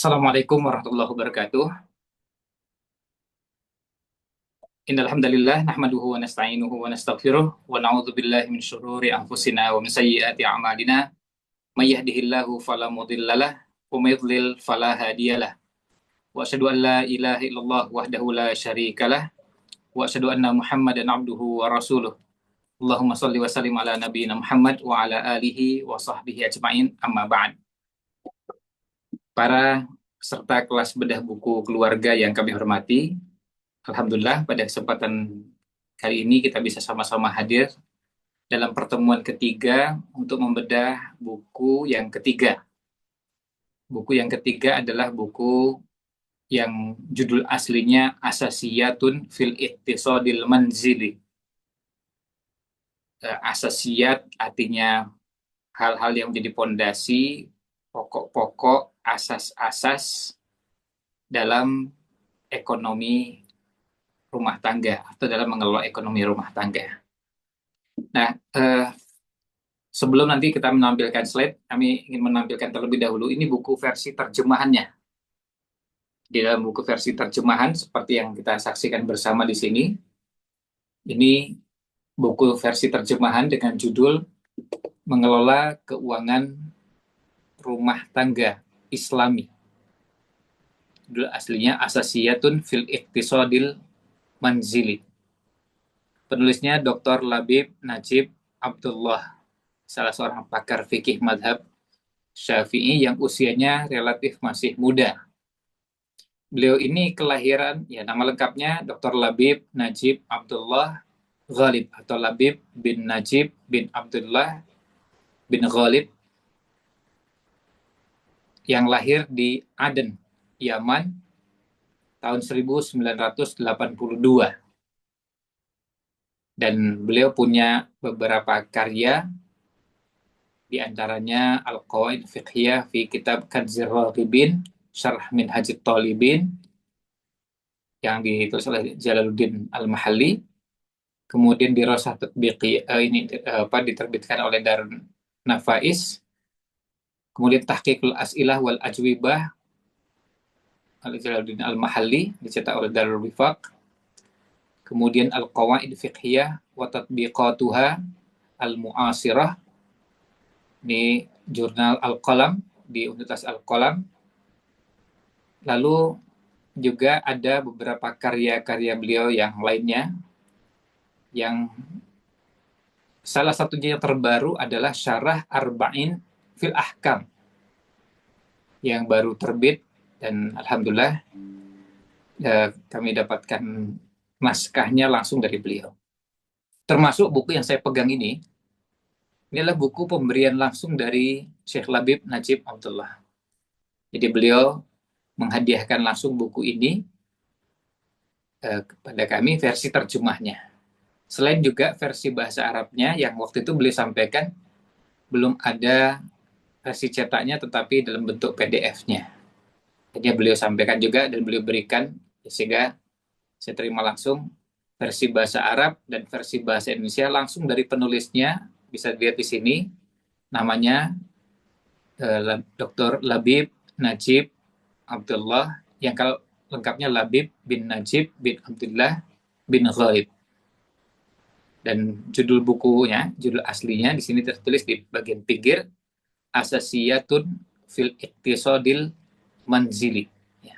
Assalamualaikum warahmatullahi wabarakatuh. Innal hamdalillah nahmaduhu wa nasta'inuhu wa nastaghfiruh wa na'udzu billahi min syururi anfusina wa min sayyiati a'malina. May yahdihillahu fala mudhillalah wa may yudlil fala hadiyalah. Wa asyhadu an la ilaha illallah wahdahu la syarikalah wa asyhadu anna Muhammadan abduhu wa rasuluh. Allahumma shalli wa sallim ala nabiyyina Muhammad wa ala alihi wa sahbihi ajma'in amma ba'd. Para peserta kelas bedah buku keluarga yang kami hormati, Alhamdulillah pada kesempatan kali ini kita bisa sama-sama hadir dalam pertemuan ketiga untuk membedah buku yang ketiga. Buku yang ketiga adalah buku yang judul aslinya Asasiyatun fil Iqtisadil Manzili. Asasiyat artinya hal-hal yang menjadi pondasi, pokok-pokok, asas-asas dalam ekonomi rumah tangga atau dalam mengelola ekonomi rumah tangga. Nah, sebelum nanti kita menampilkan slide, kami ingin menampilkan terlebih dahulu ini buku versi terjemahannya. Di dalam buku versi terjemahan seperti yang kita saksikan bersama di sini, ini buku versi terjemahan dengan judul Mengelola Keuangan Rumah Tangga Islami. Judul aslinya Asasiyatun fil Iqtisadil Manzili. Penulisnya Dr. Labib Najib Abdullah, salah seorang pakar fikih madhab Syafi'i yang usianya relatif masih muda. Beliau ini kelahiran, ya nama lengkapnya Dr. Labib Najib Abdullah Ghalib atau Labib bin Najib bin Abdullah bin Ghalib yang lahir di Aden, Yaman tahun 1982. Dan beliau punya beberapa karya, di antaranya Al-Qawaid Fiqhiyah fi Kitab Kadzir Raghibin, Syarh Minhajit Thalibin, yang ditulis oleh Jalaluddin Al-Mahalli. Kemudian Dirasah Tatbiqi, diterbitkan oleh Darun Nafais. Kemudian Tahqiqul As'ilah wal Ajwibah oleh Jalaluddin Al-Mahalli, dicetak oleh Darul Wifaq. Kemudian Al-Qawaid Fiqhiyah wa Tatbiqatuha Al-Mu'asirah, di jurnal Al-Qalam, di Universitas Al-Qalam. Lalu juga ada beberapa karya-karya beliau yang lainnya, yang salah satunya yang terbaru adalah Syarah Arba'in fil Ahkam, yang baru terbit, dan Alhamdulillah kami dapatkan naskahnya langsung dari beliau. Termasuk buku yang saya pegang ini adalah buku pemberian langsung dari Syekh Labib Najib Abdullah. Jadi beliau menghadiahkan langsung buku ini kepada kami versi terjemahnya. Selain juga versi bahasa Arabnya yang waktu itu beliau sampaikan belum ada versi cetaknya tetapi dalam bentuk PDF-nya. Jadi beliau sampaikan juga dan beliau berikan, sehingga saya terima langsung versi bahasa Arab dan versi bahasa Indonesia langsung dari penulisnya. Bisa dilihat di sini, namanya Dr. Labib Najib Abdullah, yang kalau lengkapnya Labib bin Najib bin Abdullah bin Ghalib. Dan judul bukunya, judul aslinya di sini tertulis di bagian pinggir, Asasiyatun fil Iqtisadil Manzili. Ya.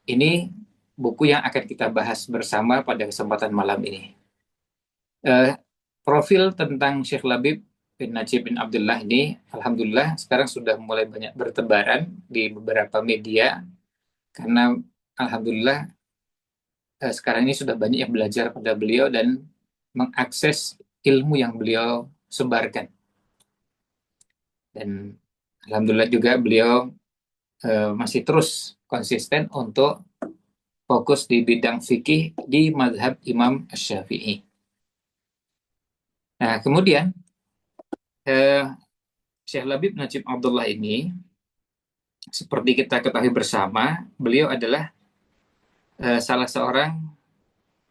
Ini buku yang akan kita bahas bersama pada kesempatan malam ini. Profil tentang Syekh Labib bin Najib bin Abdullah ini, Alhamdulillah sekarang sudah mulai banyak bertebaran di beberapa media, karena Alhamdulillah sekarang ini sudah banyak yang belajar pada beliau dan mengakses ilmu yang beliau sebarkan. Dan Alhamdulillah juga beliau masih terus konsisten untuk fokus di bidang fikih di mazhab Imam Asy-Syafi'i. Nah, kemudian Syekh Labib Najib Abdullah ini, seperti kita ketahui bersama, beliau adalah salah seorang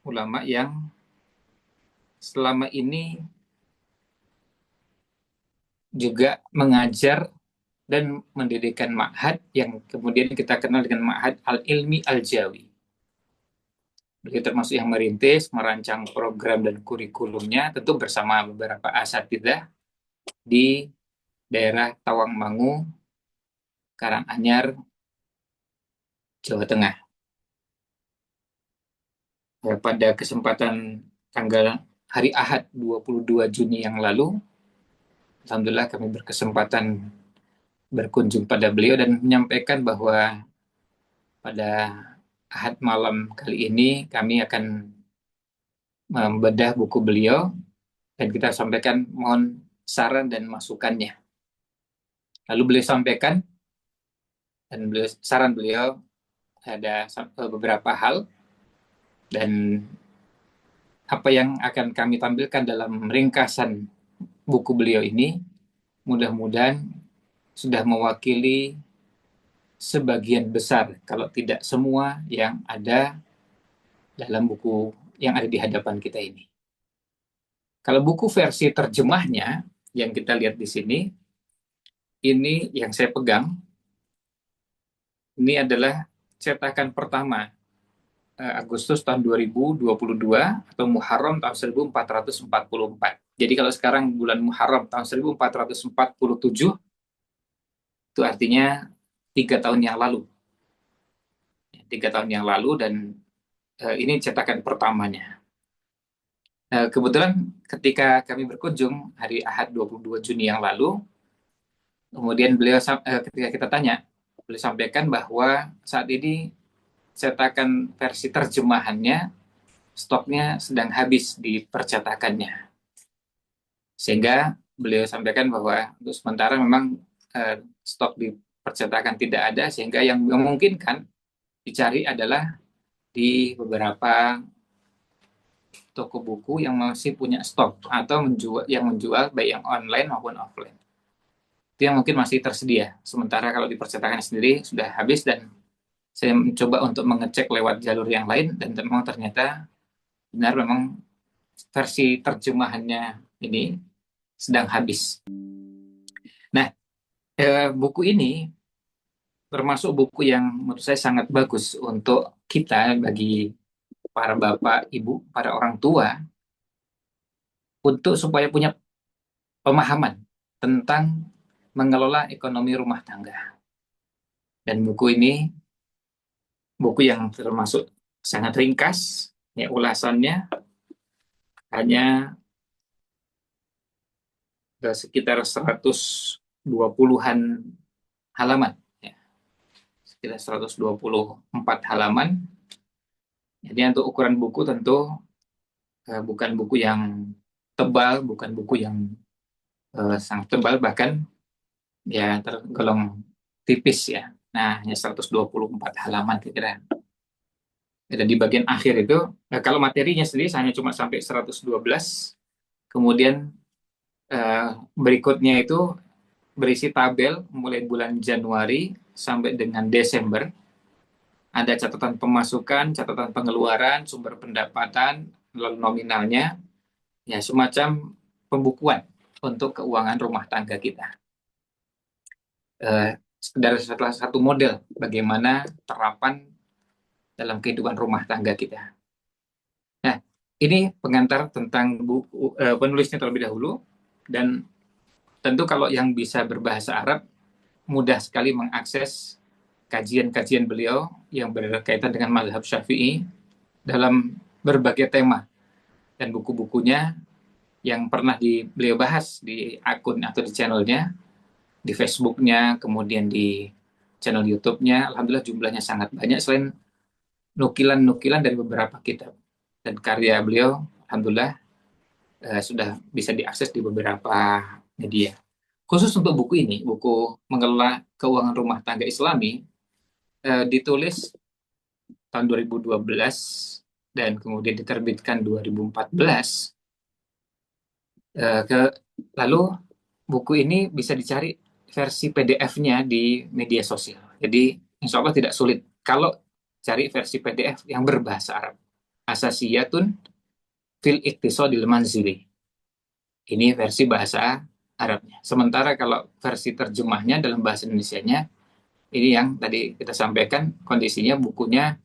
ulama yang selama ini juga mengajar dan mendirikan ma'had yang kemudian kita kenal dengan Ma'had Al-Ilmi Al-Jawi. Beliau termasuk yang merintis, merancang program dan kurikulumnya, tentu bersama beberapa asatidzah di daerah Tawangmangu, Karanganyar, Jawa Tengah. Ya, pada kesempatan tanggal hari Ahad 22 Juni yang lalu, alhamdulillah kami berkesempatan berkunjung pada beliau dan menyampaikan bahwa pada Ahad malam kali ini kami akan membedah buku beliau dan kita sampaikan mohon saran dan masukannya. Lalu beliau sampaikan dan saran beliau ada beberapa hal dan apa yang akan kami tampilkan dalam ringkasan buku beliau ini mudah-mudahan sudah mewakili sebagian besar, kalau tidak semua yang ada dalam buku yang ada di hadapan kita ini. Kalau buku versi terjemahnya yang kita lihat di sini, ini yang saya pegang, ini adalah cetakan pertama Agustus tahun 2022 atau Muharram tahun 1444. Jadi kalau sekarang bulan Muharram tahun 1447, itu artinya 3 tahun yang lalu. 3 tahun yang lalu dan ini cetakan pertamanya. Kebetulan ketika kami berkunjung hari Ahad 22 Juni yang lalu, kemudian beliau ketika kita tanya, beliau sampaikan bahwa saat ini cetakan versi terjemahannya stoknya sedang habis di percetakannya. Sehingga beliau sampaikan bahwa untuk sementara memang stok di percetakan tidak ada, sehingga yang memungkinkan dicari adalah di beberapa toko buku yang masih punya stok atau yang menjual baik yang online maupun offline. Itu yang mungkin masih tersedia. Sementara kalau di percetakan sendiri sudah habis dan saya mencoba untuk mengecek lewat jalur yang lain dan memang ternyata benar memang versi terjemahannya ini sedang habis. Nah, buku ini termasuk buku yang menurut saya sangat bagus untuk kita, bagi para bapak, ibu, para orang tua, untuk supaya punya pemahaman tentang mengelola ekonomi rumah tangga. Dan buku ini buku yang termasuk sangat ringkas, ya, ulasannya hanya sekitar 120-an halaman, ya. Sekitar 124 halaman. Jadi untuk ukuran buku tentu bukan buku yang tebal, bukan buku yang sangat tebal, bahkan ya tergolong tipis ya. Nah, hanya 124 halaman kira-kira. Dan di bagian akhir itu, kalau materinya sendiri hanya cuma sampai 112, kemudian berikutnya itu berisi tabel mulai bulan Januari sampai dengan Desember. Ada catatan pemasukan, catatan pengeluaran, sumber pendapatan, lalu nominalnya, ya semacam pembukuan untuk keuangan rumah tangga kita. Sekedar salah satu model bagaimana terapan dalam kehidupan rumah tangga kita. Nah, ini pengantar tentang buku penulisnya terlebih dahulu, dan tentu kalau yang bisa berbahasa Arab mudah sekali mengakses kajian-kajian beliau yang berkaitan dengan mazhab Syafi'i dalam berbagai tema, dan buku-bukunya yang pernah beliau bahas di akun atau di channelnya, di Facebooknya, kemudian di channel YouTube-nya, alhamdulillah jumlahnya sangat banyak, selain nukilan-nukilan dari beberapa kitab dan karya beliau, alhamdulillah sudah bisa diakses di beberapa media. Khusus untuk buku ini, buku Mengelola Keuangan Rumah Tangga Islami, ditulis tahun 2012 dan kemudian diterbitkan 2014. Lalu buku ini bisa dicari versi PDF-nya di media sosial. Jadi insya Allah tidak sulit kalau cari versi PDF yang berbahasa Arab. Asasiyatun fil Iqtisadil Manzili. Ini versi bahasa Arabnya. Sementara kalau versi terjemahnya dalam bahasa Indonesianya, ini yang tadi kita sampaikan, kondisinya bukunya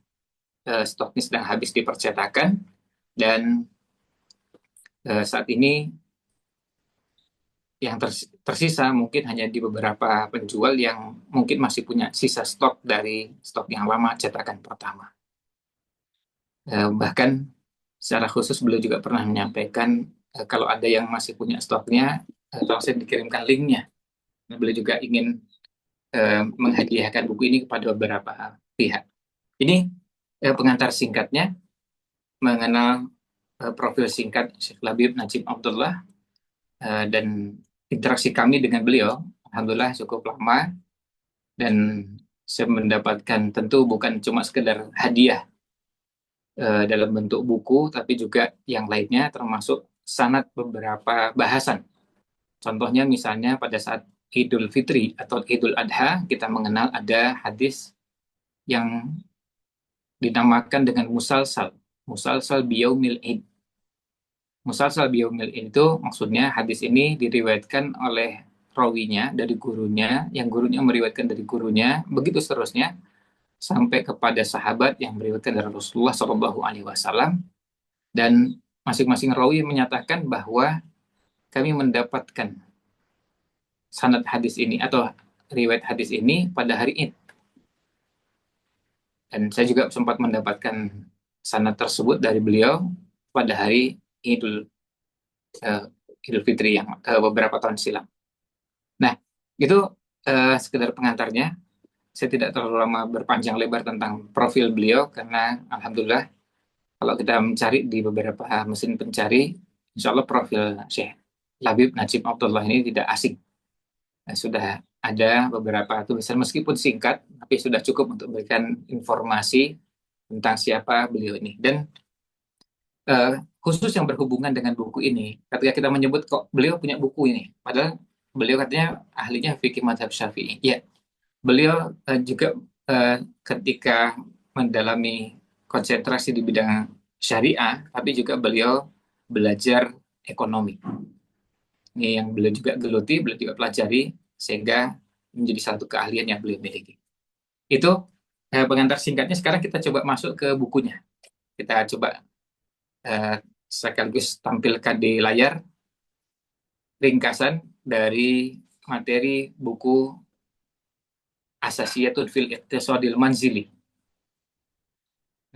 stoknya sedang habis di percetakan, dan saat ini yang tersisa mungkin hanya di beberapa penjual yang mungkin masih punya sisa stok dari stok yang lama cetakan pertama. Bahkan secara khusus beliau juga pernah menyampaikan kalau ada yang masih punya stoknya, tolong saya dikirimkan linknya. Nah, beliau juga ingin menghadiahkan buku ini kepada beberapa pihak. Ini pengantar singkatnya mengenal profil singkat Syekh Labib Najib Abdullah, dan interaksi kami dengan beliau alhamdulillah cukup lama, dan saya mendapatkan tentu bukan cuma sekedar hadiah dalam bentuk buku, tapi juga yang lainnya termasuk sanad beberapa bahasan. Contohnya misalnya pada saat Idul Fitri atau Idul Adha, kita mengenal ada hadis yang dinamakan dengan musalsal. Musalsal biyaumil id. Musalsal biyaumil id itu maksudnya hadis ini diriwayatkan oleh rawinya dari gurunya, yang gurunya meriwayatkan dari gurunya, begitu seterusnya sampai kepada sahabat yang meriwayatkan dari Rasulullah Shallallahu Alaihi Wasallam, dan masing-masing rawi menyatakan bahwa kami mendapatkan sanad hadis ini atau riwayat hadis ini pada hari Id. Dan saya juga sempat mendapatkan sanad tersebut dari beliau pada hari uh, Idul Fitri yang beberapa tahun silam. Nah, itu sekedar pengantarnya. Saya tidak terlalu lama berpanjang lebar tentang profil beliau karena alhamdulillah kalau kita mencari di beberapa mesin pencari, insya Allah profil Syekh Labib Najib Abdullah ini tidak asing. Sudah ada beberapa tulisan meskipun singkat, tapi sudah cukup untuk memberikan informasi tentang siapa beliau ini. Dan khusus yang berhubungan dengan buku ini, ketika kita menyebut kok beliau punya buku ini, padahal beliau katanya ahlinya fikih mazhab Syafi'i. Ya, beliau juga ketika mendalami konsentrasi di bidang syariah, tapi juga beliau belajar ekonomi. Ini yang beliau juga geluti, beliau juga pelajari, sehingga menjadi satu keahlian yang beliau miliki. Itu pengantar singkatnya. Sekarang kita coba masuk ke bukunya. Kita coba sekaligus tampilkan di layar ringkasan dari materi buku Asasiyatun fil Iqtisadil Manzili.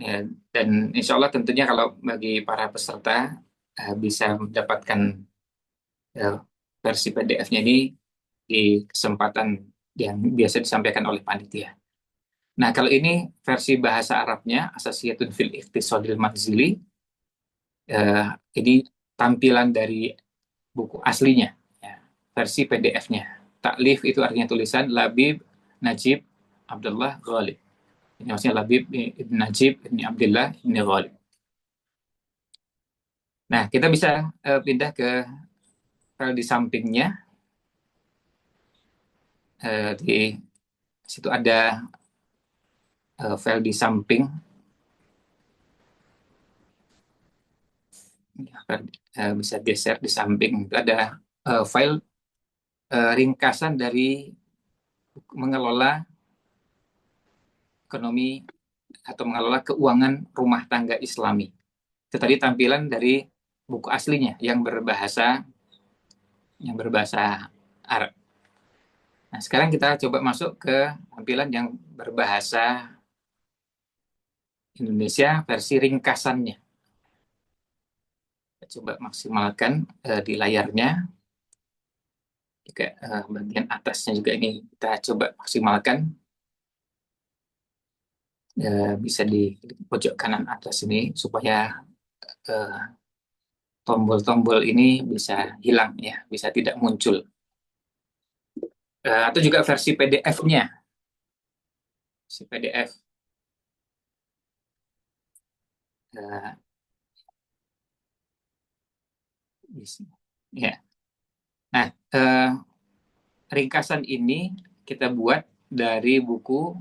Ya, dan insya Allah tentunya kalau bagi para peserta bisa mendapatkan versi PDF-nya ini di kesempatan yang biasa disampaikan oleh panitia. Nah, kalau ini versi bahasa Arabnya, Asasiyatun fil Iqtisadil Manzili, ini tampilan dari buku aslinya, ya, versi PDF-nya. Taklif itu artinya tulisan Labib Najib Abdullah Ghalib. Ini maksudnya Labib Ibn Najib Ibn Abdullah Ibn Ghalib. Nah, kita bisa pindah ke file di sampingnya. Di situ ada file di samping. Bisa geser di samping. Itu ada file ringkasan dari mengelola ekonomi atau mengelola keuangan rumah tangga Islami. Itu tadi tampilan dari buku aslinya yang berbahasa Arab. Nah, sekarang kita coba masuk ke tampilan yang berbahasa Indonesia versi ringkasannya. Kita coba maksimalkan di layarnya. Juga bagian atasnya juga ini kita coba maksimalkan. Bisa di pojok kanan atas ini supaya tombol-tombol ini bisa hilang, ya, bisa tidak muncul. Atau juga versi PDF-nya, versi PDF. Ya. Nah, ringkasan ini kita buat dari buku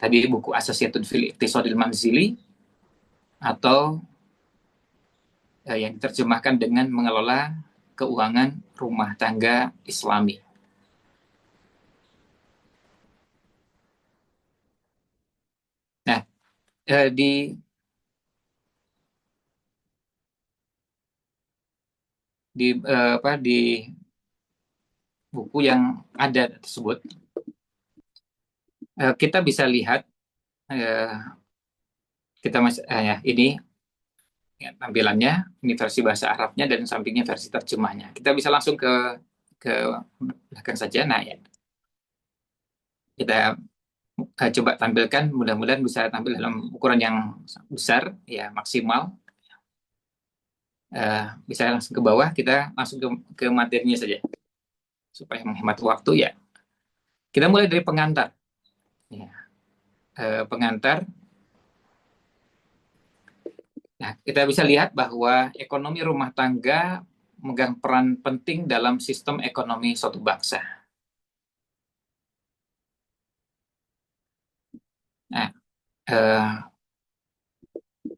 tadi buku Asasiyatun fil Iqtisadil Manzili, atau yang diterjemahkan dengan mengelola keuangan rumah tangga Islami. Nah, di buku yang ada tersebut, kita bisa lihat, kita ya, ini ya, tampilannya, ini versi bahasa Arabnya dan sampingnya versi terjemahnya. Kita bisa langsung ke belakang saja. Nah, ya, kita coba tampilkan, mudah-mudahan bisa tampil dalam ukuran yang besar, ya maksimal. Bisa langsung ke bawah, kita langsung ke materinya saja supaya menghemat waktu ya. Kita mulai dari pengantar. Ya. Pengantar. Nah, kita bisa lihat bahwa ekonomi rumah tangga memegang peran penting dalam sistem ekonomi suatu bangsa. Nah,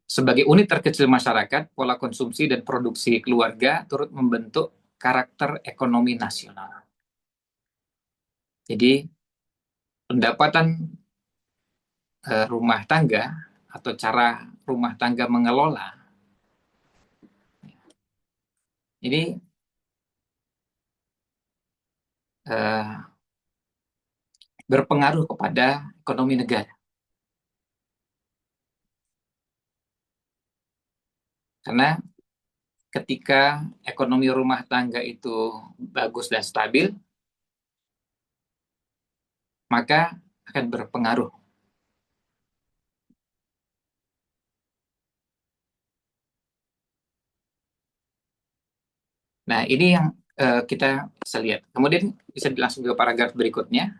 sebagai unit terkecil masyarakat, pola konsumsi dan produksi keluarga turut membentuk karakter ekonomi nasional. Jadi, pendapatan rumah tangga atau cara rumah tangga mengelola ini berpengaruh kepada ekonomi negara. Karena ketika ekonomi rumah tangga itu bagus dan stabil, maka akan berpengaruh. Nah, ini yang kita bisa lihat. Kemudian bisa langsung ke paragraf berikutnya.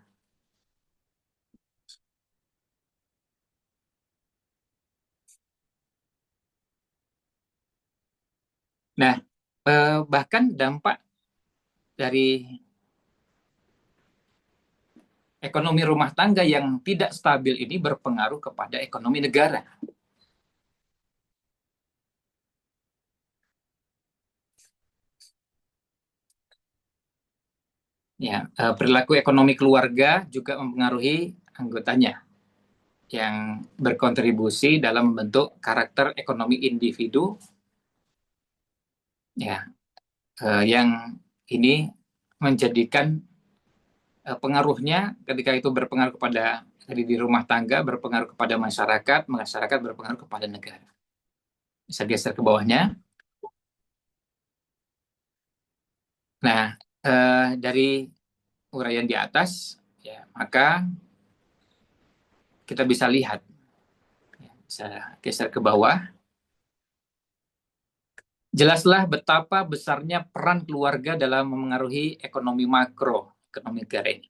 Nah, bahkan dampak dari ekonomi rumah tangga yang tidak stabil ini berpengaruh kepada ekonomi negara. Ya, perilaku ekonomi keluarga juga mempengaruhi anggotanya yang berkontribusi dalam membentuk karakter ekonomi individu, ya, yang ini menjadikan pengaruhnya ketika itu berpengaruh kepada tadi di rumah tangga, berpengaruh kepada masyarakat, masyarakat berpengaruh kepada negara. Bisa geser ke bawahnya. Nah, dari uraian di atas, ya, maka kita bisa lihat, ya, bisa geser ke bawah. Jelaslah betapa besarnya peran keluarga dalam memengaruhi ekonomi makro, ekonomi negara ini.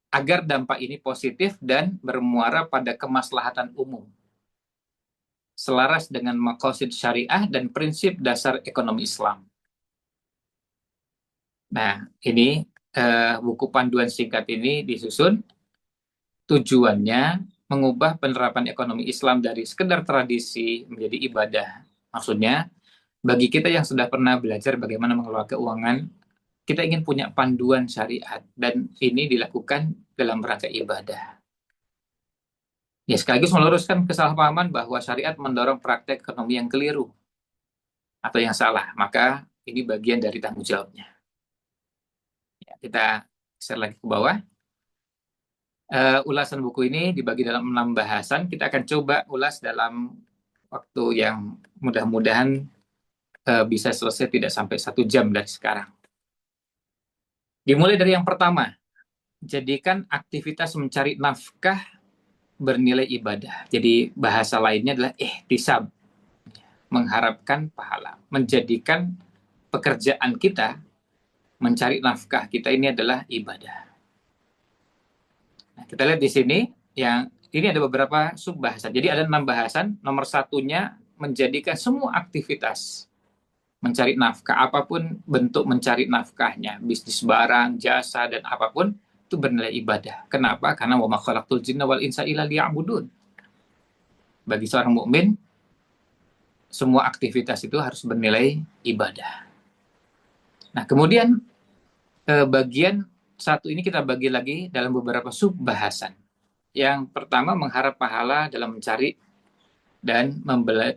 Agar dampak ini positif dan bermuara pada kemaslahatan umum. Selaras dengan maqasid syariah dan prinsip dasar ekonomi Islam. Nah, ini buku panduan singkat ini disusun tujuannya mengubah penerapan ekonomi Islam dari sekedar tradisi menjadi ibadah. Maksudnya, bagi kita yang sudah pernah belajar bagaimana mengelola keuangan, kita ingin punya panduan syariat, dan ini dilakukan dalam rangka ibadah. Ya, sekaligus meluruskan kesalahpahaman bahwa syariat mendorong praktek ekonomi yang keliru atau yang salah. Maka ini bagian dari tanggung jawabnya. Ya, kita share lagi ke bawah. Ulasan buku ini dibagi dalam 6 bahasan. Kita akan coba ulas dalam waktu yang mudah-mudahan bisa selesai tidak sampai 1 jam dari sekarang. Dimulai dari yang pertama, jadikan aktivitas mencari nafkah bernilai ibadah. Jadi bahasa lainnya adalah ihtisab, mengharapkan pahala. Menjadikan pekerjaan kita, mencari nafkah kita ini adalah ibadah. Nah, kita lihat di sini, yang ini ada beberapa sub-bahasan. Jadi ada 6 bahasan. Nomor satunya, menjadikan semua aktivitas mencari nafkah, apapun bentuk mencari nafkahnya, bisnis barang, jasa, dan apapun, itu bernilai ibadah. Kenapa? Karena wa ma khalaqtul jinna wal insa illa liya'budun. Bagi seorang mukmin, semua aktivitas itu harus bernilai ibadah. Nah, kemudian bagian satu ini kita bagi lagi dalam beberapa sub bahasan. Yang pertama, mengharap pahala dalam mencari dan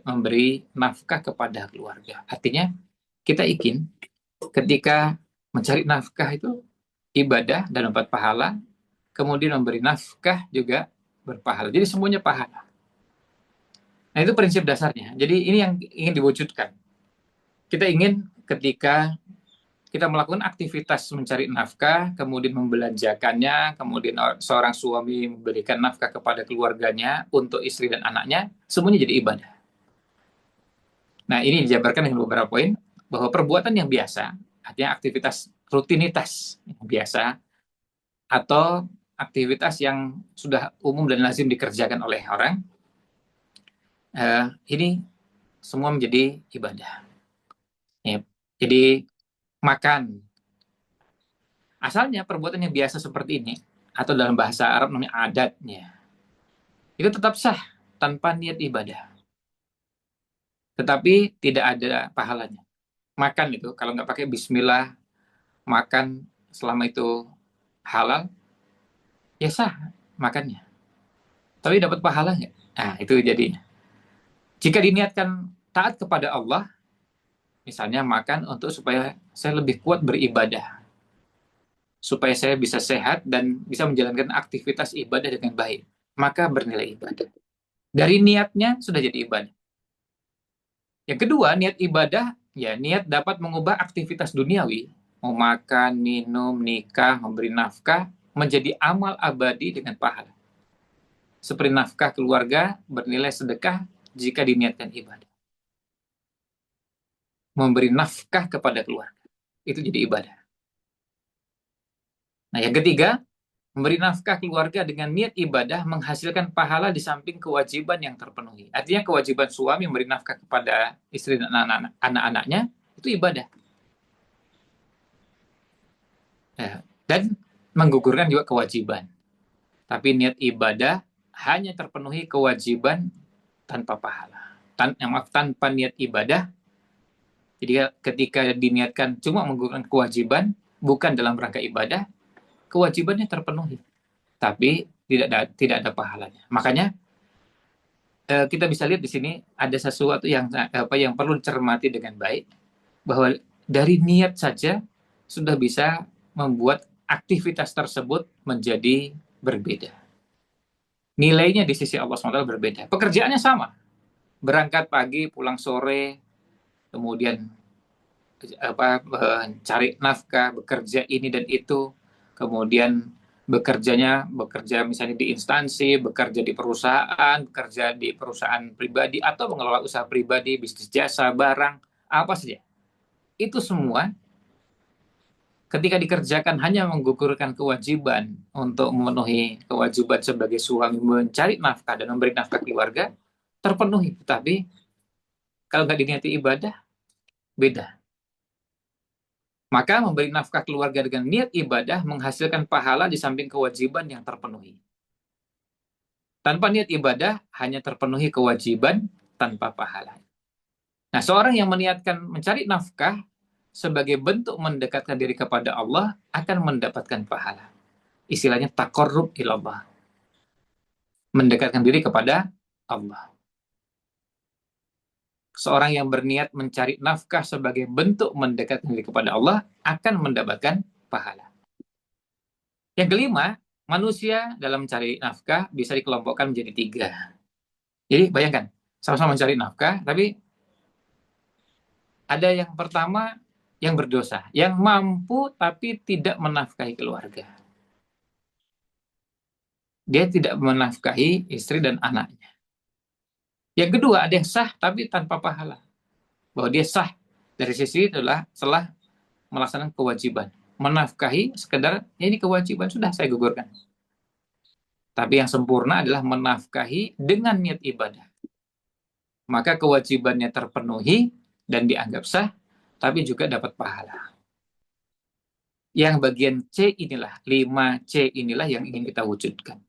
memberi nafkah kepada keluarga. Artinya, kita ingin ketika mencari nafkah itu ibadah dan dapat pahala, kemudian memberi nafkah juga berpahala. Jadi semuanya pahala. Nah, itu prinsip dasarnya. Jadi ini yang ingin diwujudkan. Kita ingin ketika kita melakukan aktivitas mencari nafkah, kemudian membelanjakannya, kemudian seorang suami memberikan nafkah kepada keluarganya untuk istri dan anaknya, semuanya jadi ibadah. Nah, ini dijabarkan dengan beberapa poin bahwa perbuatan yang biasa, artinya aktivitas rutinitas yang biasa, atau aktivitas yang sudah umum dan lazim dikerjakan oleh orang, ini semua menjadi ibadah. Ya, jadi makan, asalnya perbuatan yang biasa seperti ini, atau dalam bahasa Arab namanya adatnya, itu tetap sah tanpa niat ibadah. Tetapi tidak ada pahalanya. Makan itu, kalau nggak pakai bismillah, makan selama itu halal, ya sah makannya. Tapi dapat pahala nggak? Nah, itu jadinya. Jika diniatkan taat kepada Allah, misalnya makan untuk supaya saya lebih kuat beribadah, supaya saya bisa sehat dan bisa menjalankan aktivitas ibadah dengan baik, maka bernilai ibadah. Dari niatnya sudah jadi ibadah. Yang kedua, niat ibadah, ya niat dapat mengubah aktivitas duniawi, mau makan, minum, nikah, memberi nafkah, menjadi amal abadi dengan pahala. Seperti nafkah keluarga, bernilai sedekah jika diniatkan ibadah. Memberi nafkah kepada keluarga, itu jadi ibadah. Nah, yang ketiga, memberi nafkah keluarga dengan niat ibadah menghasilkan pahala di samping kewajiban yang terpenuhi. Artinya kewajiban suami memberi nafkah kepada istri dan anak-anaknya, itu ibadah. Ya, dan menggugurkan juga kewajiban. Tapi niat ibadah hanya terpenuhi kewajiban tanpa pahala. Tanpa niat ibadah, jadi ketika diniatkan cuma menggugurkan kewajiban, bukan dalam rangka ibadah, kewajibannya terpenuhi. Tapi tidak ada pahalanya. Makanya kita bisa lihat di sini ada sesuatu yang perlu dicermati dengan baik, bahwa dari niat saja sudah bisa membuat aktivitas tersebut menjadi berbeda. Nilainya di sisi Allah SWT berbeda. Pekerjaannya sama. Berangkat pagi, pulang sore, kemudian cari nafkah, bekerja ini dan itu, kemudian bekerja misalnya di instansi, bekerja di perusahaan pribadi, atau mengelola usaha pribadi, bisnis jasa, barang, apa saja. Itu semua ketika dikerjakan hanya menggugurkan kewajiban untuk memenuhi kewajiban sebagai suami mencari nafkah dan memberi nafkah keluarga, terpenuhi. Tapi kalau nggak diniati ibadah, beda. Maka memberi nafkah keluarga dengan niat ibadah menghasilkan pahala di samping kewajiban yang terpenuhi. Tanpa niat ibadah, hanya terpenuhi kewajiban tanpa pahala. Nah, seorang yang meniatkan mencari nafkah sebagai bentuk mendekatkan diri kepada Allah akan mendapatkan pahala. Istilahnya taqarrub ilallah. Mendekatkan diri kepada Allah. Seorang yang berniat mencari nafkah sebagai bentuk mendekatkan diri kepada Allah akan mendapatkan pahala. Yang kelima, manusia dalam mencari nafkah bisa dikelompokkan menjadi tiga. Jadi bayangkan, sama-sama mencari nafkah, tapi ada yang pertama yang berdosa, yang mampu tapi tidak menafkahi keluarga. Dia tidak menafkahi istri dan anaknya. Yang kedua, ada yang sah tapi tanpa pahala. Bahwa dia sah dari sisi itulah setelah melaksanakan kewajiban. Menafkahi sekedar, ya ini kewajiban, sudah saya gugurkan. Tapi yang sempurna adalah menafkahi dengan niat ibadah. Maka kewajibannya terpenuhi dan dianggap sah, tapi juga dapat pahala. Yang bagian C inilah, 5C inilah yang ingin kita wujudkan.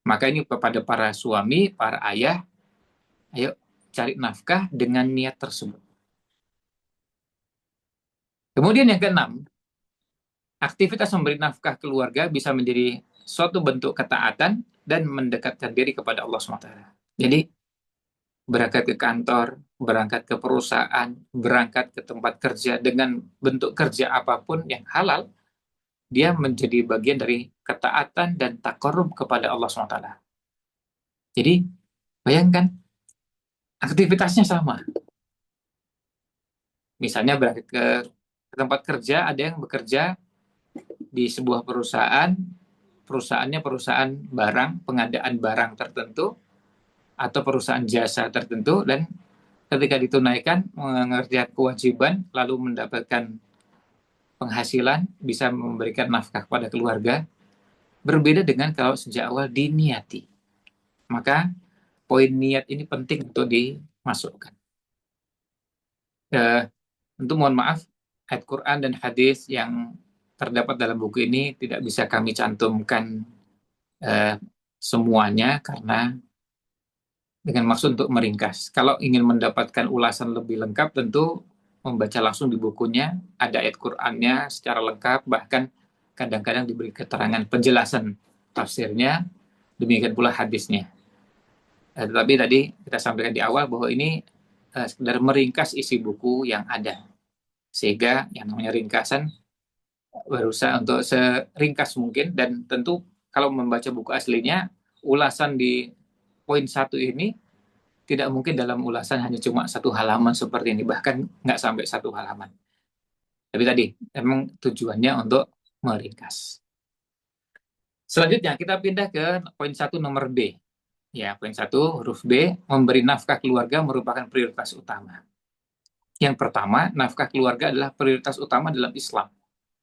Maka ini kepada para suami, para ayah, ayo cari nafkah dengan niat tersebut. Kemudian yang keenam, aktivitas memberi nafkah keluarga bisa menjadi suatu bentuk ketaatan dan mendekatkan diri kepada Allah SWT. Jadi, berangkat ke kantor, berangkat ke perusahaan, berangkat ke tempat kerja dengan bentuk kerja apapun yang halal, dia menjadi bagian dari ketaatan dan takarrub kepada Allah SWT. Jadi, bayangkan, aktivitasnya sama. Misalnya berangkat ke tempat kerja, ada yang bekerja di sebuah perusahaan, perusahaannya perusahaan barang, pengadaan barang tertentu, atau perusahaan jasa tertentu, dan ketika ditunaikan, mengerjakan kewajiban, lalu mendapatkan penghasilan, bisa memberikan nafkah kepada keluarga, berbeda dengan kalau sejak awal diniati. Maka poin niat ini penting untuk dimasukkan. Tentu mohon maaf, ayat Quran dan hadis yang terdapat dalam buku ini tidak bisa kami cantumkan eh, semuanya karena dengan maksud untuk meringkas. Kalau ingin mendapatkan ulasan lebih lengkap, tentu membaca langsung di bukunya, ada ayat Qur'annya secara lengkap, bahkan kadang-kadang diberi keterangan penjelasan tafsirnya, demikian pula hadisnya. Tetapi tadi kita sampaikan di awal bahwa ini sekedar meringkas isi buku yang ada. Sehingga yang namanya ringkasan berusaha untuk seringkas mungkin, dan tentu kalau membaca buku aslinya, ulasan di poin satu ini tidak mungkin dalam ulasan hanya cuma satu halaman seperti ini, bahkan nggak sampai satu halaman. Tapi tadi, memang tujuannya untuk meringkas. Selanjutnya, kita pindah ke poin satu nomor B. Ya, poin satu huruf B, memberi nafkah keluarga merupakan prioritas utama. Yang pertama, nafkah keluarga adalah prioritas utama dalam Islam.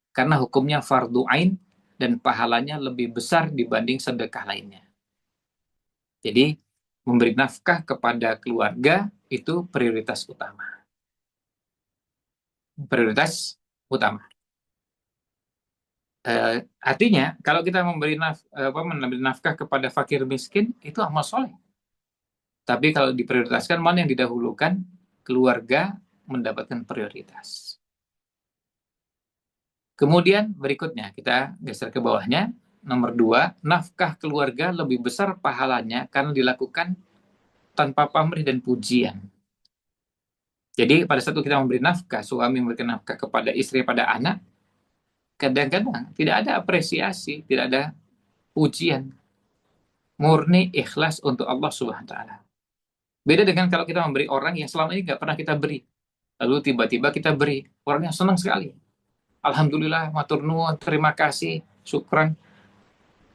Karena hukumnya fardu ain dan pahalanya lebih besar dibanding sedekah lainnya. Jadi, memberi nafkah kepada keluarga itu prioritas utama. Prioritas utama. Artinya, kalau kita memberi nafkah kepada fakir miskin, itu amal soleh. Tapi kalau diprioritaskan, mana yang didahulukan? Keluarga mendapatkan prioritas. Kemudian berikutnya, kita geser ke bawahnya. Nomor 2, nafkah keluarga lebih besar pahalanya karena dilakukan tanpa pamrih dan pujian. Jadi pada saat kita memberi nafkah, suami memberikan nafkah kepada istri, pada anak, kadang-kadang tidak ada apresiasi, tidak ada pujian. Murni ikhlas untuk Allah Subhanahu wa taala. Beda dengan kalau kita memberi orang yang selama ini nggak pernah kita beri. Lalu tiba-tiba kita beri. Orangnya senang sekali. Alhamdulillah, matur nuwun, terima kasih, syukran.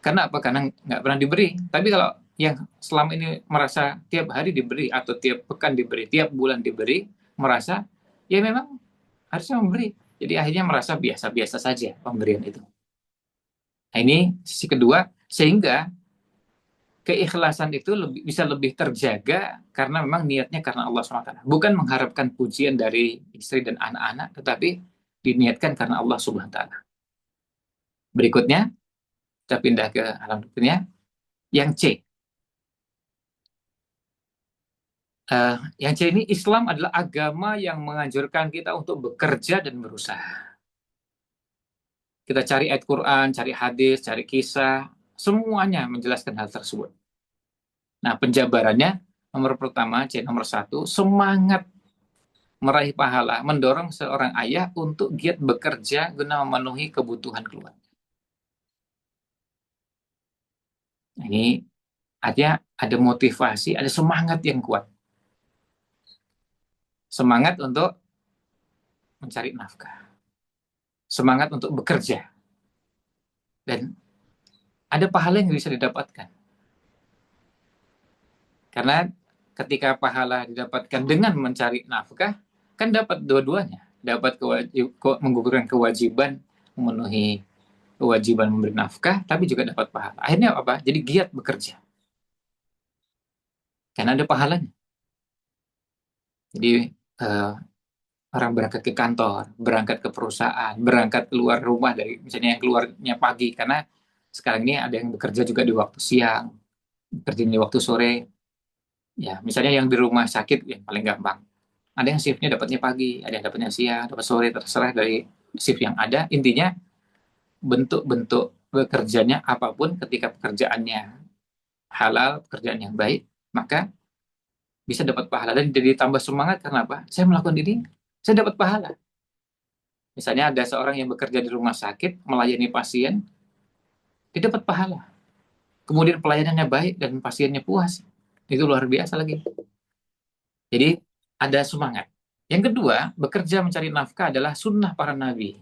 Karena apa? Karena nggak pernah diberi. Tapi kalau yang selama ini merasa tiap hari diberi, atau tiap pekan diberi, tiap bulan diberi, merasa ya memang harusnya memberi. Jadi akhirnya merasa biasa-biasa saja pemberian itu. Nah, ini sisi kedua, sehingga keikhlasan itu bisa lebih terjaga karena memang niatnya karena Allah SWT. Bukan mengharapkan pujian dari istri dan anak-anak, tetapi diniatkan karena Allah SWT. Berikutnya, kita pindah ke halaman berikutnya. Yang C. Yang C ini, Islam adalah agama yang menganjurkan kita untuk bekerja dan berusaha. Kita cari ayat Quran, cari hadis, cari kisah, semuanya menjelaskan hal tersebut. Nah, penjabarannya, nomor pertama, C nomor 1, semangat meraih pahala, mendorong seorang ayah untuk giat bekerja guna memenuhi kebutuhan keluarga. Ini artinya ada motivasi, ada semangat yang kuat. Semangat untuk mencari nafkah. Semangat untuk bekerja. Dan ada pahala yang bisa didapatkan. Karena ketika pahala didapatkan dengan mencari nafkah, kan dapat dua-duanya. Dapat menggugurkan kewajiban, memenuhi kewajiban memberi nafkah, tapi juga dapat pahala. Akhirnya apa? Jadi giat bekerja. Karena ada pahalanya. Jadi orang berangkat ke kantor, berangkat ke perusahaan, berangkat keluar rumah dari misalnya yang keluarnya pagi, karena sekarang ini ada yang bekerja juga di waktu siang, bekerja di waktu sore. Ya, misalnya yang di rumah sakit yang paling gampang. Ada yang shiftnya dapatnya pagi, ada yang dapatnya siang, dapat sore, terserah dari shift yang ada. Intinya bentuk-bentuk bekerjanya apapun, ketika pekerjaannya halal, pekerjaan yang baik, maka bisa dapat pahala. Dan jadi tambah semangat karena apa? Saya melakukan ini, saya dapat pahala. Misalnya ada seorang yang bekerja di rumah sakit, melayani pasien, dia dapat pahala. Kemudian pelayanannya baik dan pasiennya puas. Itu luar biasa lagi. Jadi ada semangat. Yang kedua, bekerja mencari nafkah adalah sunnah para nabi.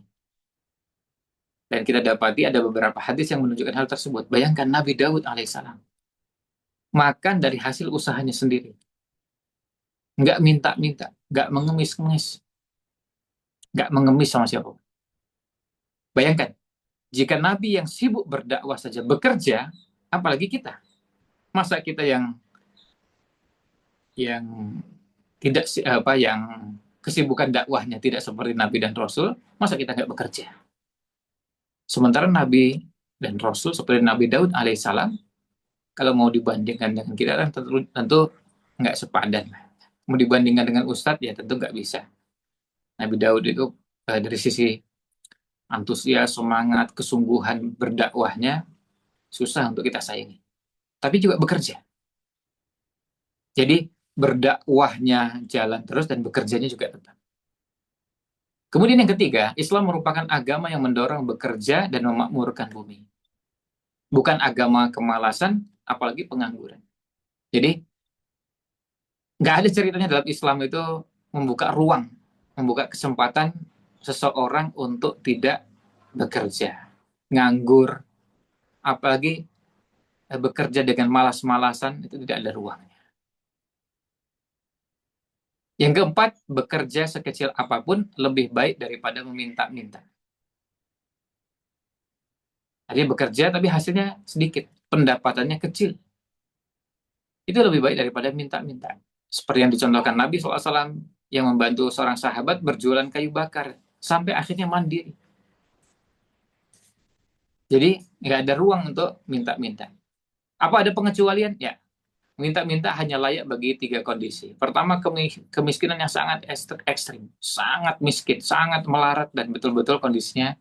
Dan kita dapati ada beberapa hadis yang menunjukkan hal tersebut. Bayangkan Nabi Daud alaihissalam makan dari hasil usahanya sendiri. Nggak minta-minta, nggak mengemis-ngemis, nggak mengemis sama siapa. Bayangkan, jika Nabi yang sibuk berdakwah saja bekerja, apalagi kita. Masa kita yang tidak apa yang kesibukan dakwahnya tidak seperti Nabi dan Rasul, masa kita nggak bekerja? Sementara Nabi dan Rasul seperti Nabi Daud alaihissalam, kalau mau dibandingkan dengan kita kan tentu nggak sepadan. Mau dibandingkan dengan Ustadz ya tentu nggak bisa. Nabi Daud itu dari sisi antusias, semangat, kesungguhan berdakwahnya susah untuk kita saingi. Tapi juga bekerja. Jadi berdakwahnya jalan terus dan bekerjanya juga tetap. Kemudian yang ketiga, Islam merupakan agama yang mendorong bekerja dan memakmurkan bumi. Bukan agama kemalasan, apalagi pengangguran. Jadi nggak ada ceritanya dalam Islam itu membuka ruang, membuka kesempatan seseorang untuk tidak bekerja, nganggur, apalagi bekerja dengan malas-malasan, itu tidak ada ruangnya. Yang keempat, bekerja sekecil apapun lebih baik daripada meminta-minta. Artinya bekerja tapi hasilnya sedikit, pendapatannya kecil. Itu lebih baik daripada minta-minta. Seperti yang dicontohkan Nabi SAW yang membantu seorang sahabat berjualan kayu bakar sampai akhirnya mandiri. Jadi nggak ada ruang untuk minta-minta. Apa ada pengecualian? Ya, minta-minta hanya layak bagi tiga kondisi. Pertama, kemiskinan yang sangat ekstrim, sangat miskin, sangat melarat, dan betul-betul kondisinya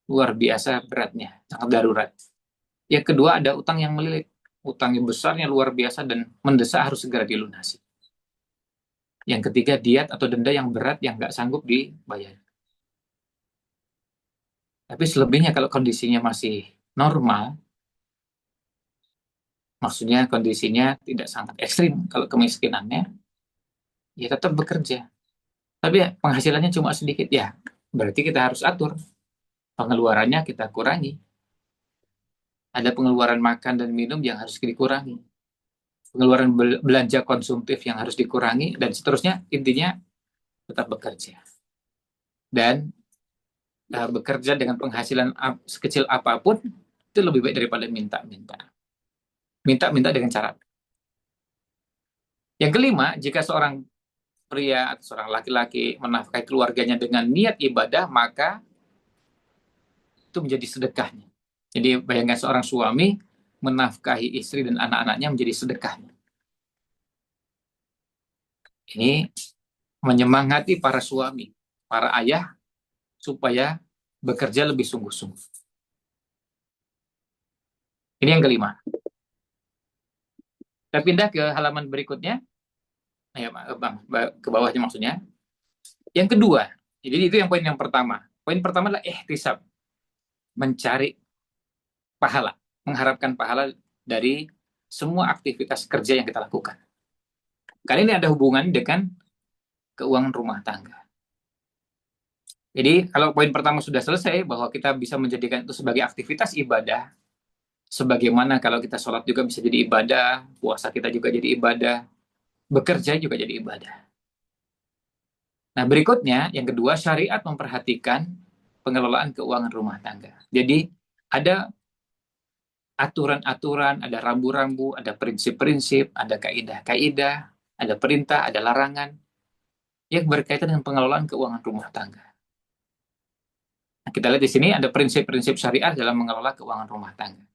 luar biasa beratnya, sangat darurat. Yang kedua, ada utang yang melilit, utang yang besarnya luar biasa dan mendesak harus segera dilunasi. Yang ketiga, diat atau denda yang berat yang nggak sanggup dibayar. Tapi selebihnya kalau kondisinya masih normal, maksudnya kondisinya tidak sangat ekstrim kalau kemiskinannya, ya tetap bekerja. Tapi ya, penghasilannya cuma sedikit, ya berarti kita harus atur. Pengeluarannya kita kurangi. Ada pengeluaran makan dan minum yang harus dikurangi. Pengeluaran belanja konsumtif yang harus dikurangi, dan seterusnya. Intinya tetap bekerja. Dan bekerja dengan penghasilan sekecil apapun, itu lebih baik daripada minta-minta. Minta-minta dengan cara. Yang kelima, jika seorang pria atau seorang laki-laki menafkahi keluarganya dengan niat ibadah, maka itu menjadi sedekahnya. Jadi bayangkan seorang suami menafkahi istri dan anak-anaknya menjadi sedekahnya. Ini menyemangati para suami, para ayah, supaya bekerja lebih sungguh-sungguh. Ini yang kelima. Kita pindah ke halaman berikutnya. Ya, Bang, ke bawahnya maksudnya. Yang kedua, jadi itu yang poin yang pertama. Poin pertama adalah ihtisab, mencari pahala, mengharapkan pahala dari semua aktivitas kerja yang kita lakukan. Kali ini ada hubungan dengan keuangan rumah tangga. Jadi kalau poin pertama sudah selesai, bahwa kita bisa menjadikan itu sebagai aktivitas ibadah, sebagaimana kalau kita sholat juga bisa jadi ibadah, puasa kita juga jadi ibadah, bekerja juga jadi ibadah. Nah berikutnya, yang kedua, syariat memperhatikan pengelolaan keuangan rumah tangga. Jadi ada aturan-aturan, ada rambu-rambu, ada prinsip-prinsip, ada kaidah-kaidah, ada perintah, ada larangan yang berkaitan dengan pengelolaan keuangan rumah tangga. Nah, kita lihat di sini ada prinsip-prinsip syariat dalam mengelola keuangan rumah tangga.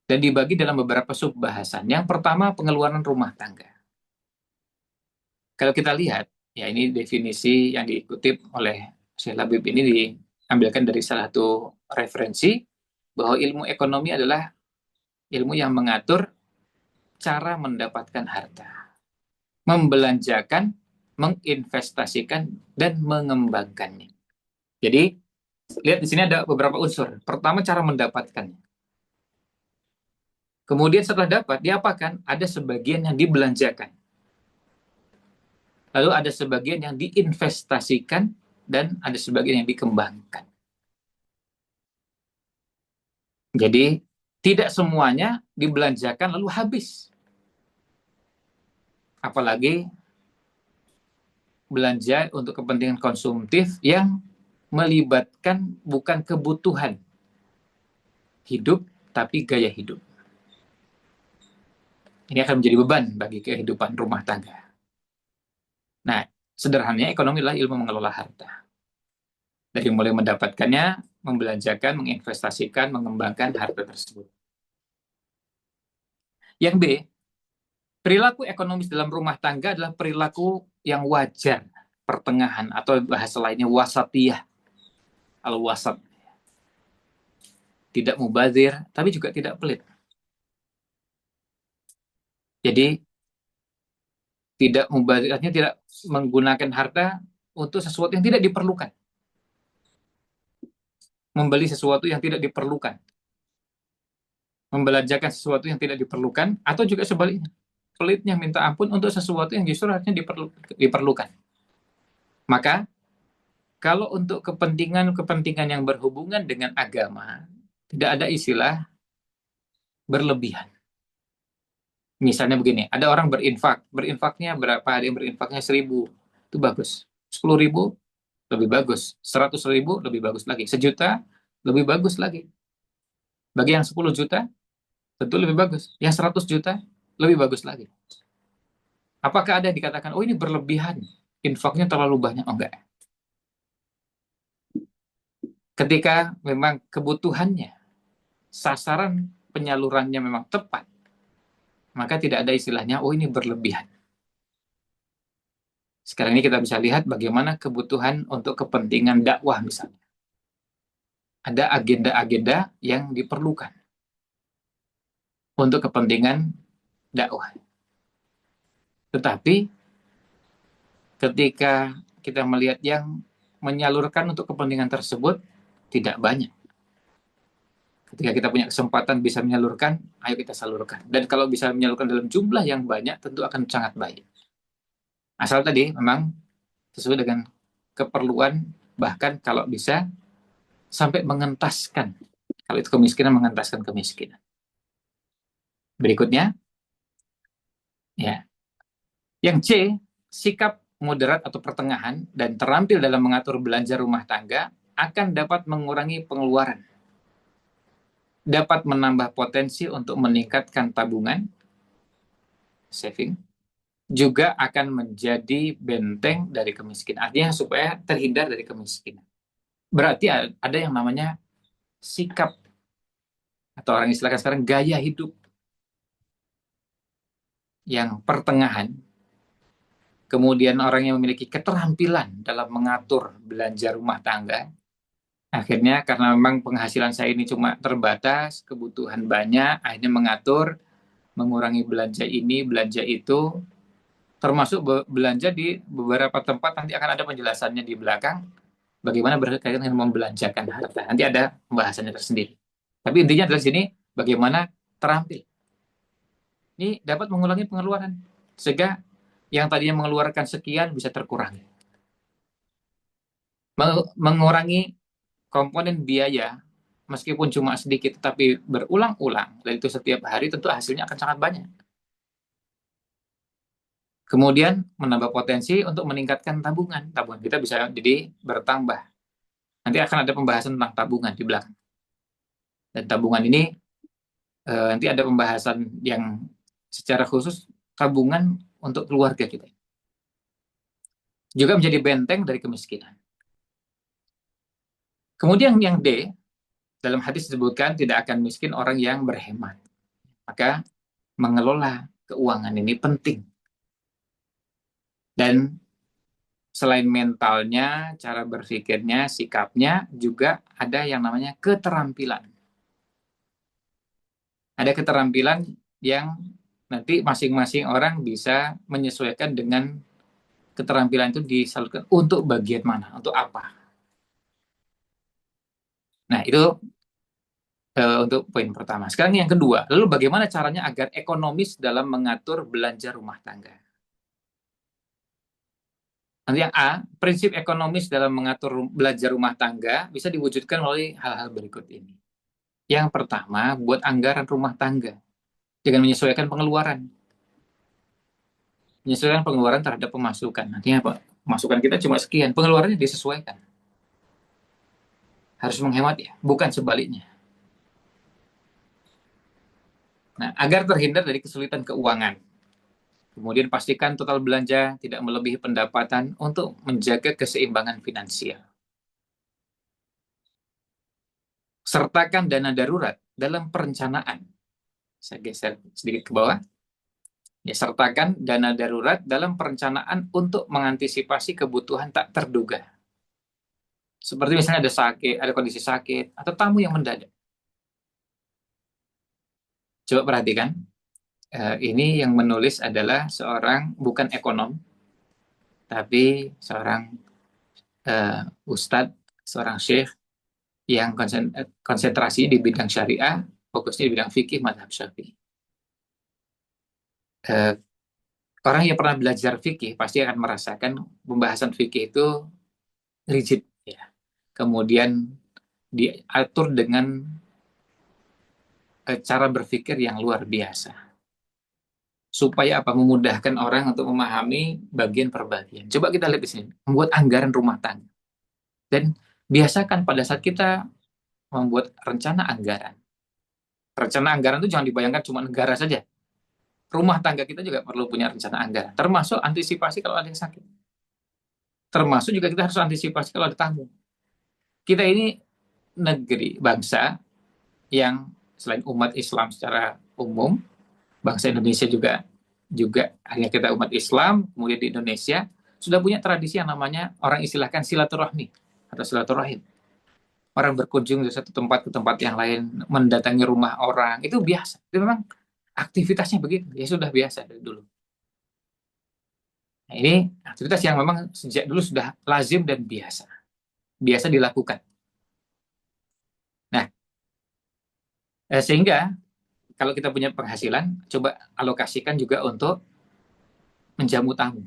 Dan dibagi dalam beberapa sub bahasan. Yang pertama, pengeluaran rumah tangga. Kalau kita lihat, ya ini definisi yang dikutip oleh Syekh Labib ini diambilkan dari salah satu referensi bahwa ilmu ekonomi adalah ilmu yang mengatur cara mendapatkan harta, membelanjakan, menginvestasikan, dan mengembangkannya. Jadi, lihat di sini ada beberapa unsur. Pertama, cara mendapatkannya. Kemudian setelah dapat, diapakan? Ada sebagian yang dibelanjakan. Lalu ada sebagian yang diinvestasikan, dan ada sebagian yang dikembangkan. Jadi, tidak semuanya dibelanjakan lalu habis. Apalagi belanja untuk kepentingan konsumtif yang melibatkan bukan kebutuhan hidup, tapi gaya hidup. Ini akan menjadi beban bagi kehidupan rumah tangga. Nah, sederhananya ekonomi adalah ilmu mengelola harta. Dari mulai mendapatkannya, membelanjakan, menginvestasikan, mengembangkan harta tersebut. Yang B, perilaku ekonomis dalam rumah tangga adalah perilaku yang wajar, pertengahan, atau bahasa lainnya wasatiyah, al-wasat. Tidak mubazir, tapi juga tidak pelit. Jadi, tidak mubazir, artinya tidak menggunakan harta untuk sesuatu yang tidak diperlukan. Membeli sesuatu yang tidak diperlukan. Membelanjakan sesuatu yang tidak diperlukan, atau juga sebaliknya. Pelitnya minta ampun untuk sesuatu yang justru harusnya diperlukan. Maka, kalau untuk kepentingan-kepentingan yang berhubungan dengan agama, tidak ada istilah berlebihan. Misalnya begini, ada orang berinfaknya berapa? Ada yang berinfaknya 1.000, itu bagus. 10.000, lebih bagus. 100.000, lebih bagus lagi. 1 juta, lebih bagus lagi. Bagi yang 10 juta, tentu lebih bagus. Yang 100 juta, lebih bagus lagi. Apakah ada yang dikatakan, oh ini berlebihan, infaknya terlalu banyak? Oh enggak. Ketika memang kebutuhannya, sasaran penyalurannya memang tepat, maka tidak ada istilahnya, oh ini berlebihan. Sekarang ini kita bisa lihat bagaimana kebutuhan untuk kepentingan dakwah misalnya. Ada agenda-agenda yang diperlukan untuk kepentingan dakwah. Tetapi ketika kita melihat yang menyalurkan untuk kepentingan tersebut tidak banyak. Ketika kita punya kesempatan bisa menyalurkan, ayo kita salurkan. Dan kalau bisa menyalurkan dalam jumlah yang banyak, tentu akan sangat baik. Asal tadi memang sesuai dengan keperluan, bahkan kalau bisa sampai mengentaskan. Kalau itu kemiskinan, mengentaskan kemiskinan. Berikutnya, ya, yang C, sikap moderat atau pertengahan dan terampil dalam mengatur belanja rumah tangga akan dapat mengurangi pengeluaran, dapat menambah potensi untuk meningkatkan tabungan, saving, juga akan menjadi benteng dari kemiskinan. Artinya supaya terhindar dari kemiskinan. Berarti ada yang namanya sikap, atau orang istilahkan sekarang gaya hidup yang pertengahan. Kemudian orang yang memiliki keterampilan dalam mengatur belanja rumah tangga, akhirnya karena memang penghasilan saya ini cuma terbatas, kebutuhan banyak, akhirnya mengatur, mengurangi belanja ini, belanja itu, termasuk belanja di beberapa tempat. Nanti akan ada penjelasannya di belakang, bagaimana berkaitan dengan membelanjakan harta. Nanti ada pembahasannya tersendiri. Tapi intinya adalah sini, bagaimana terampil. Ini dapat mengurangi pengeluaran, sehingga yang tadinya mengeluarkan sekian bisa terkurangi. Mengurangi komponen biaya, meskipun cuma sedikit, tapi berulang-ulang, dan itu setiap hari, tentu hasilnya akan sangat banyak. Kemudian menambah potensi untuk meningkatkan tabungan. Tabungan kita bisa jadi bertambah. Nanti akan ada pembahasan tentang tabungan di belakang. Dan tabungan ini nanti ada pembahasan yang secara khusus tabungan untuk keluarga kita. Juga menjadi benteng dari kemiskinan. Kemudian yang D, dalam hadis disebutkan tidak akan miskin orang yang berhemat. Maka mengelola keuangan ini penting. Dan selain mentalnya, cara berpikirnya, sikapnya, juga ada yang namanya keterampilan. Ada keterampilan yang nanti masing-masing orang bisa menyesuaikan dengan keterampilan itu disalurkan untuk bagian mana, untuk apa. Nah, itu untuk poin pertama. Sekarang yang kedua, lalu bagaimana caranya agar ekonomis dalam mengatur belanja rumah tangga? Nanti yang A, prinsip ekonomis dalam mengatur belanja rumah tangga bisa diwujudkan melalui hal-hal berikut ini. Yang pertama, buat anggaran rumah tangga dengan menyesuaikan pengeluaran. Menyesuaikan pengeluaran terhadap pemasukan. Nantinya apa? Pemasukan kita cuma sekian, pengeluarannya disesuaikan. Harus menghemat ya, bukan sebaliknya. Nah, agar terhindar dari kesulitan keuangan. Kemudian pastikan total belanja tidak melebihi pendapatan untuk menjaga keseimbangan finansial. Sertakan dana darurat dalam perencanaan. Saya geser sedikit ke bawah. Ya, sertakan dana darurat dalam perencanaan untuk mengantisipasi kebutuhan tak terduga. Seperti misalnya ada sakit, ada kondisi sakit, atau tamu yang mendadak. Coba perhatikan, ini yang menulis adalah seorang bukan ekonom, tapi seorang ustadz, seorang syekh yang konsentrasinya di bidang syariah, fokusnya di bidang fikih mazhab Syafi'i. Orang yang pernah belajar fikih pasti akan merasakan pembahasan fikih itu rigid, ya. Kemudian diatur dengan cara berpikir yang luar biasa. Supaya apa? Memudahkan orang untuk memahami bagian per bagian. Coba kita lihat di sini, membuat anggaran rumah tangga. Dan biasakan pada saat kita membuat rencana anggaran. Rencana anggaran itu jangan dibayangkan cuma negara saja. Rumah tangga kita juga perlu punya rencana anggaran. Termasuk antisipasi kalau ada yang sakit. Termasuk juga kita harus antisipasi kalau ada tamu. Kita ini negeri, bangsa yang selain umat Islam secara umum, bangsa Indonesia juga hanya kita umat Islam, kemudian di Indonesia sudah punya tradisi yang namanya orang istilahkan silaturahmi atau silaturahim. Orang berkunjung dari satu tempat ke tempat yang lain, mendatangi rumah orang, itu biasa. Itu memang aktivitasnya begitu, ya sudah biasa dari dulu. Nah, ini aktivitas yang memang sejak dulu sudah lazim dan biasa dilakukan. Nah, sehingga kalau kita punya penghasilan, coba alokasikan juga untuk menjamu tamu.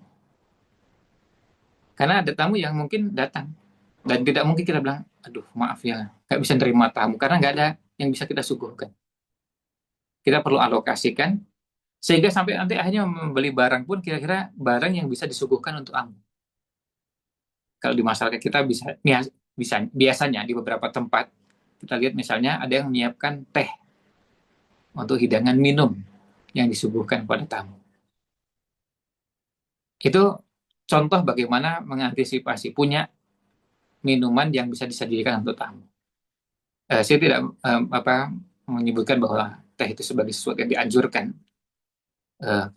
Karena ada tamu yang mungkin datang, dan tidak mungkin kita bilang, aduh maaf ya, nggak bisa terima tamu, karena nggak ada yang bisa kita suguhkan. Kita perlu alokasikan, sehingga sampai nanti akhirnya membeli barang pun kira-kira barang yang bisa disuguhkan untuk tamu. Kalau di masyarakat kita biasanya di beberapa tempat, kita lihat misalnya ada yang menyiapkan teh untuk hidangan minum yang disuguhkan pada tamu. Itu contoh bagaimana mengantisipasi punya minuman yang bisa disajikan untuk tamu. Saya tidak menyebutkan bahwa teh itu sebagai sesuatu yang dianjurkan,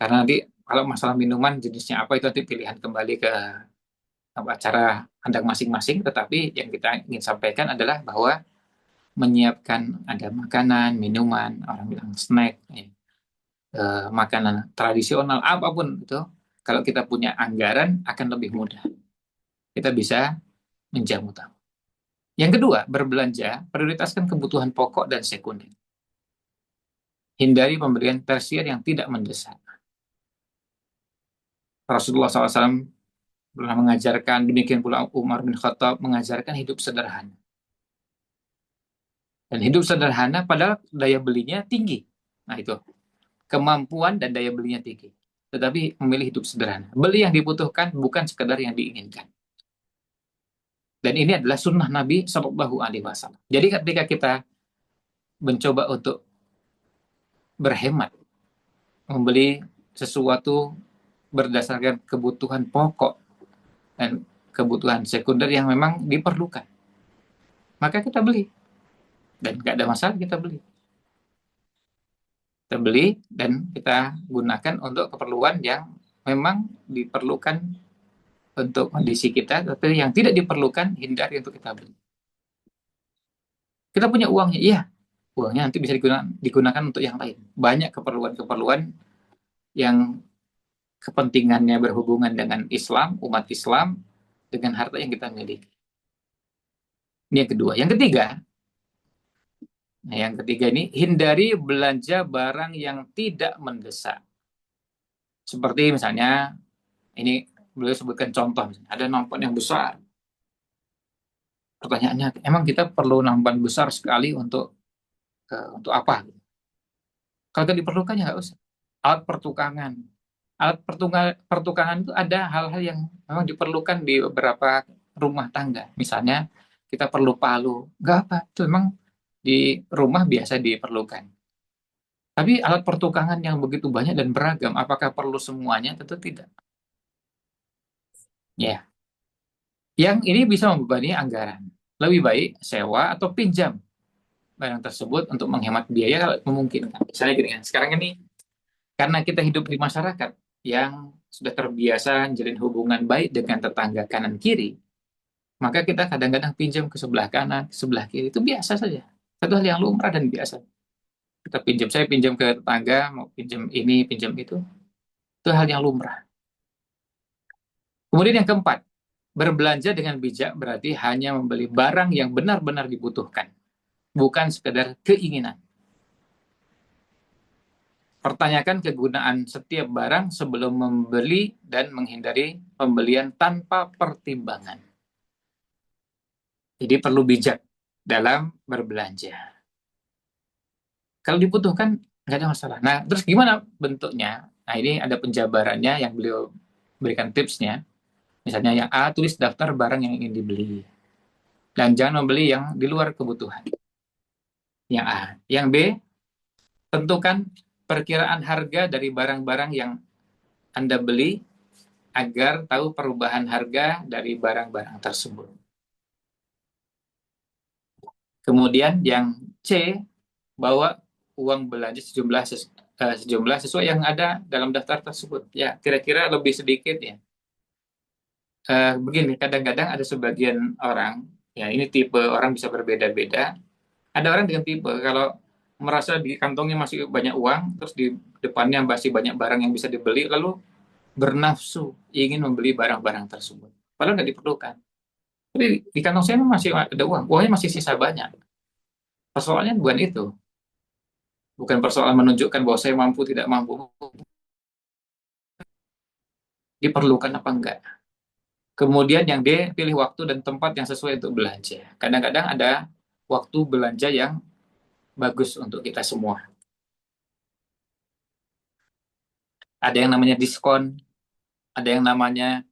karena nanti kalau masalah minuman jenisnya apa itu nanti pilihan kembali ke cara Anda masing-masing. Tetapi yang kita ingin sampaikan adalah bahwa menyiapkan ada makanan, minuman, orang bilang snack, ya, makanan tradisional apapun itu, kalau kita punya anggaran akan lebih mudah. Kita bisa menjamu tamu. Yang kedua, berbelanja, prioritaskan kebutuhan pokok dan sekunder. Hindari pemberian tersier yang tidak mendesak. Rasulullah SAW pernah mengajarkan, demikian pula Umar bin Khattab mengajarkan hidup sederhana. Dan hidup sederhana padahal daya belinya tinggi. Nah itu, kemampuan dan daya belinya tinggi. Tetapi memilih hidup sederhana. Beli yang dibutuhkan, bukan sekedar yang diinginkan. Dan ini adalah sunnah Nabi Shallallahu Alaihi Wasallam. Jadi ketika kita mencoba untuk berhemat, membeli sesuatu berdasarkan kebutuhan pokok dan kebutuhan sekunder yang memang diperlukan, maka kita beli. Dan nggak ada masalah kita beli. Dan kita gunakan untuk keperluan yang memang diperlukan untuk kondisi kita, tapi yang tidak diperlukan hindari untuk kita beli. Kita punya uangnya, iya, uangnya nanti bisa digunakan untuk yang lain. Banyak keperluan-keperluan yang kepentingannya berhubungan dengan Islam, umat Islam, dengan harta yang kita miliki. Ini yang kedua. Yang ketiga ini, hindari belanja barang yang tidak mendesak. Seperti misalnya, ini beliau sebutkan contoh, misalnya, ada nampan yang besar. Pertanyaannya, emang kita perlu nampan besar sekali untuk apa? Kalau tidak diperlukan ya nggak usah. Alat pertukangan. Pertukangan itu ada hal-hal yang memang diperlukan di beberapa rumah tangga. Misalnya kita perlu palu, nggak apa, itu memang di rumah biasa diperlukan. Tapi alat pertukangan yang begitu banyak dan beragam, apakah perlu semuanya? Tentu tidak. Ya, yang ini bisa membebani anggaran. Lebih baik sewa atau pinjam barang tersebut untuk menghemat biaya kalau memungkinkan. Misalnya gini kan, sekarang ini karena kita hidup di masyarakat yang sudah terbiasa menjalin hubungan baik dengan tetangga kanan kiri, maka kita kadang-kadang pinjam ke sebelah kanan, ke sebelah kiri, itu biasa saja. Satu hal yang lumrah dan biasa. Kita pinjam, saya pinjam ke tetangga, mau pinjam ini, pinjam itu hal yang lumrah. Kemudian yang keempat, berbelanja dengan bijak berarti hanya membeli barang yang benar-benar dibutuhkan, bukan sekedar keinginan. Pertanyakan kegunaan setiap barang sebelum membeli dan menghindari pembelian tanpa pertimbangan. Jadi perlu bijak dalam berbelanja. Kalau dibutuhkan, nggak ada masalah. Nah, terus gimana bentuknya? Nah, ini ada penjabarannya yang beliau berikan tipsnya. Misalnya yang A, tulis daftar barang yang ingin dibeli. Dan jangan membeli yang di luar kebutuhan. Yang A. Yang B, tentukan perkiraan harga dari barang-barang yang Anda beli agar tahu perubahan harga dari barang-barang tersebut. Kemudian yang C, bawa uang belanja sejumlah sesuai yang ada dalam daftar tersebut. Ya, kira-kira lebih sedikit ya. Begini, kadang-kadang ada sebagian orang, ya ini tipe orang bisa berbeda-beda. Ada orang dengan tipe, kalau merasa di kantongnya masih banyak uang, terus di depannya masih banyak barang yang bisa dibeli, lalu bernafsu ingin membeli barang-barang tersebut. Padahal nggak diperlukan. Tapi di kantong saya masih ada uang, uangnya masih sisa banyak. Persoalannya bukan itu. Bukan persoalan menunjukkan bahwa saya mampu tidak mampu. Diperlukan apa enggak. Kemudian yang D, pilih waktu dan tempat yang sesuai untuk belanja. Kadang-kadang ada waktu belanja yang bagus untuk kita semua. Ada yang namanya diskon, ada yang namanya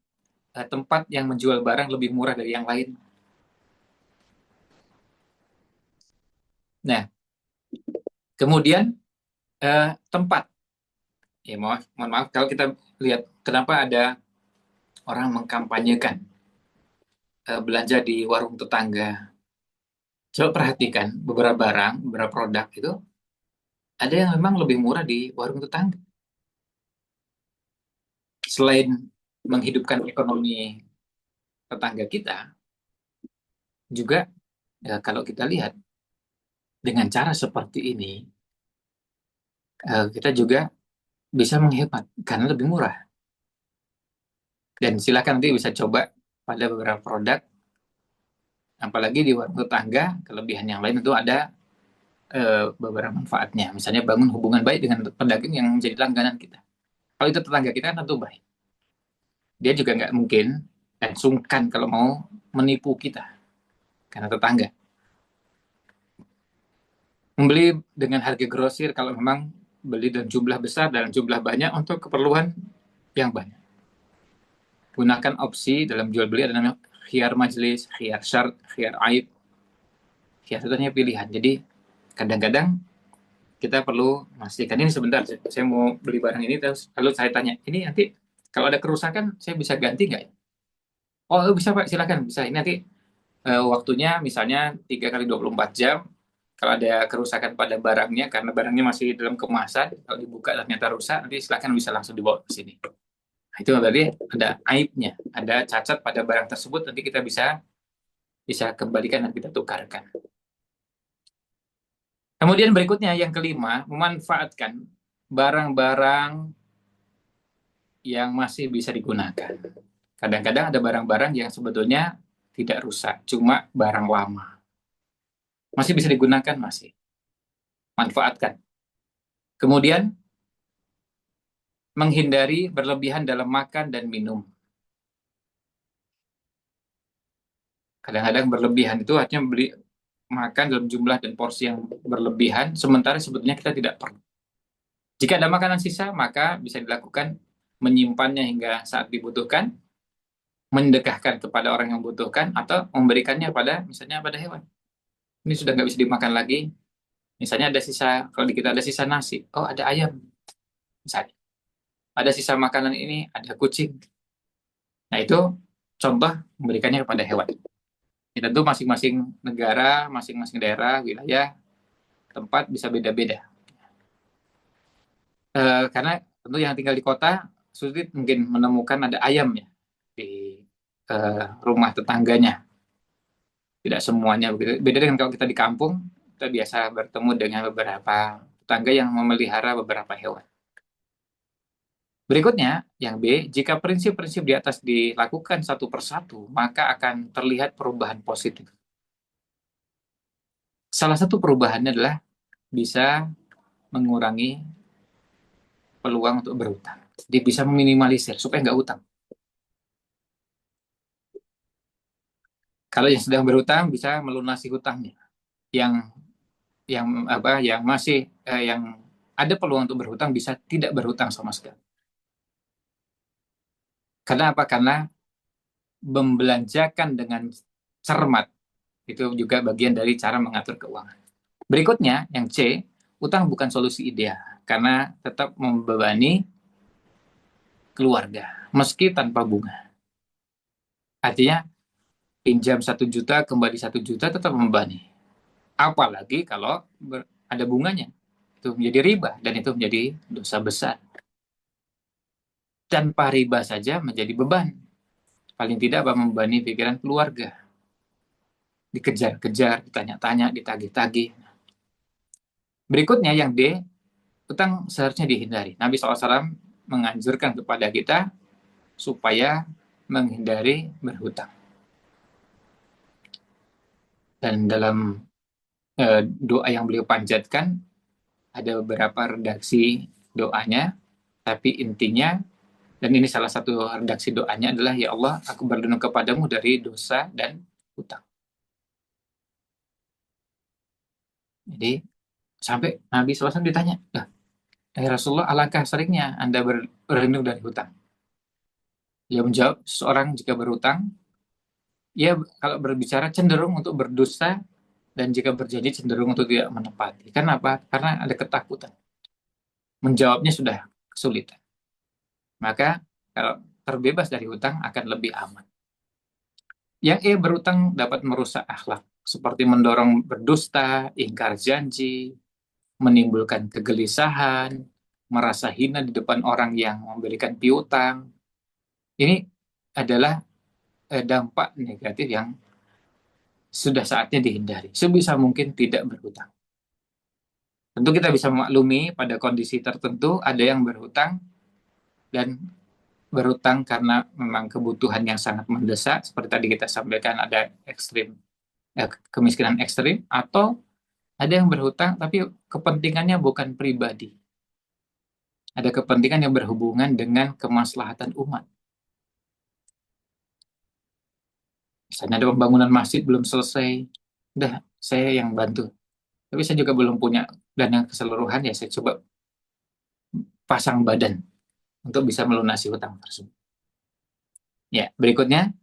tempat yang menjual barang lebih murah dari yang lain. Nah, kemudian tempat. Ya, mohon maaf kalau kita lihat kenapa ada orang mengkampanyekan belanja di warung tetangga. Coba perhatikan beberapa barang, beberapa produk itu ada yang memang lebih murah di warung tetangga. Selain menghidupkan ekonomi tetangga kita, juga ya, kalau kita lihat dengan cara seperti ini, kita juga bisa menghemat karena lebih murah. Dan silakan nanti bisa coba pada beberapa produk, apalagi di warung tetangga, kelebihan yang lain itu ada beberapa manfaatnya. Misalnya bangun hubungan baik dengan pedagang yang menjadi langganan kita. Kalau itu tetangga kita kan tentu baik. Dia juga nggak mungkin dan sungkan kalau mau menipu kita karena tetangga. Membeli dengan harga grosir kalau memang beli dalam jumlah besar, dalam jumlah banyak untuk keperluan yang banyak. Gunakan opsi dalam jual beli ada namanya khiyar majlis, khiyar syart, khiyar aib. Khiyar itu hanya pilihan. Jadi kadang-kadang kita perlu memastikan ini sebentar, saya mau beli barang ini, terus lalu saya tanya, ini nanti kalau ada kerusakan saya bisa ganti nggak ya? Oh bisa Pak, silakan bisa. Ini nanti waktunya misalnya 3 kali 24 jam. Kalau ada kerusakan pada barangnya, karena barangnya masih dalam kemasan, kalau dibuka ternyata rusak, nanti silakan bisa langsung dibawa ke sini. Itu berarti ada aibnya, ada cacat pada barang tersebut, nanti kita bisa bisa kembalikan dan kita tukarkan. Kemudian berikutnya yang kelima, memanfaatkan barang-barang yang masih bisa digunakan. Kadang-kadang ada barang-barang yang sebetulnya tidak rusak, cuma barang lama. Masih bisa digunakan, masih. Manfaatkan. Kemudian, menghindari berlebihan dalam makan dan minum. Kadang-kadang berlebihan itu artinya beli makan dalam jumlah dan porsi yang berlebihan, sementara sebetulnya kita tidak perlu. Jika ada makanan sisa, maka bisa dilakukan menyimpannya hingga saat dibutuhkan, mendekahkan kepada orang yang membutuhkan, atau memberikannya pada, misalnya pada hewan. Ini sudah nggak bisa dimakan lagi, misalnya ada sisa, kalau di kita ada sisa nasi, oh ada ayam, misalnya. Ada sisa makanan ini, ada kucing. Nah itu contoh memberikannya kepada hewan. Ya, tentu masing-masing negara, masing-masing daerah, wilayah, tempat bisa beda-beda. Karena tentu yang tinggal di kota sulit mungkin menemukan ada ayam ya di rumah tetangganya. Tidak semuanya begitu. Beda dengan kalau kita di kampung, kita biasa bertemu dengan beberapa tetangga yang memelihara beberapa hewan. Berikutnya, yang B, jika prinsip-prinsip di atas dilakukan satu persatu, maka akan terlihat perubahan positif. Salah satu perubahannya adalah bisa mengurangi peluang untuk berhutang. Dia bisa meminimalisir supaya nggak hutang. Kalau yang sedang berhutang bisa melunasi hutangnya. Yang yang masih yang ada peluang untuk berhutang bisa tidak berhutang sama sekali. Karena apa? Karena membelanjakan dengan cermat itu juga bagian dari cara mengatur keuangan. Berikutnya, yang C, utang bukan solusi ideal karena tetap membebani keluarga meski tanpa bunga. Artinya pinjam 1 juta kembali 1 juta tetap membebani. Apalagi kalau ada bunganya, itu menjadi riba dan itu menjadi dosa besar. Tanpa riba saja menjadi beban. Paling tidak apa membebani pikiran keluarga. Dikejar-kejar, ditanya-tanya, ditagih-tagih. Berikutnya yang D, utang seharusnya dihindari. Nabi SAW menganjurkan kepada kita supaya menghindari berhutang. Dan dalam doa yang beliau panjatkan, ada beberapa redaksi doanya, tapi intinya, dan ini salah satu redaksi doanya adalah, ya Allah, aku berlindung kepadamu dari dosa dan hutang. Jadi, sampai Nabi SAW ditanya, Rasulullah, alangkah seringnya Anda berlindung dari hutang. Dia menjawab, seorang jika berhutang, ia kalau berbicara cenderung untuk berdusta, dan jika berjanji cenderung untuk tidak menepati. Kenapa? Karena ada ketakutan. Menjawabnya sudah kesulitan. Maka kalau terbebas dari hutang akan lebih aman. Yang E, berhutang dapat merusak akhlak, seperti mendorong berdusta, ingkar janji, menimbulkan kegelisahan, merasa hina di depan orang yang memberikan piutang. Ini adalah dampak negatif yang sudah saatnya dihindari. Sebisa mungkin tidak berhutang. Tentu kita bisa memaklumi pada kondisi tertentu ada yang berhutang dan berhutang karena memang kebutuhan yang sangat mendesak, seperti tadi kita sampaikan ada kemiskinan ekstrim, atau ada yang berhutang tapi kepentingannya bukan pribadi. Ada kepentingan yang berhubungan dengan kemaslahatan umat. Misalnya ada pembangunan masjid belum selesai, udah saya yang bantu. Tapi saya juga belum punya dana keseluruhan, ya saya coba pasang badan untuk bisa melunasi hutang tersebut. Ya, berikutnya,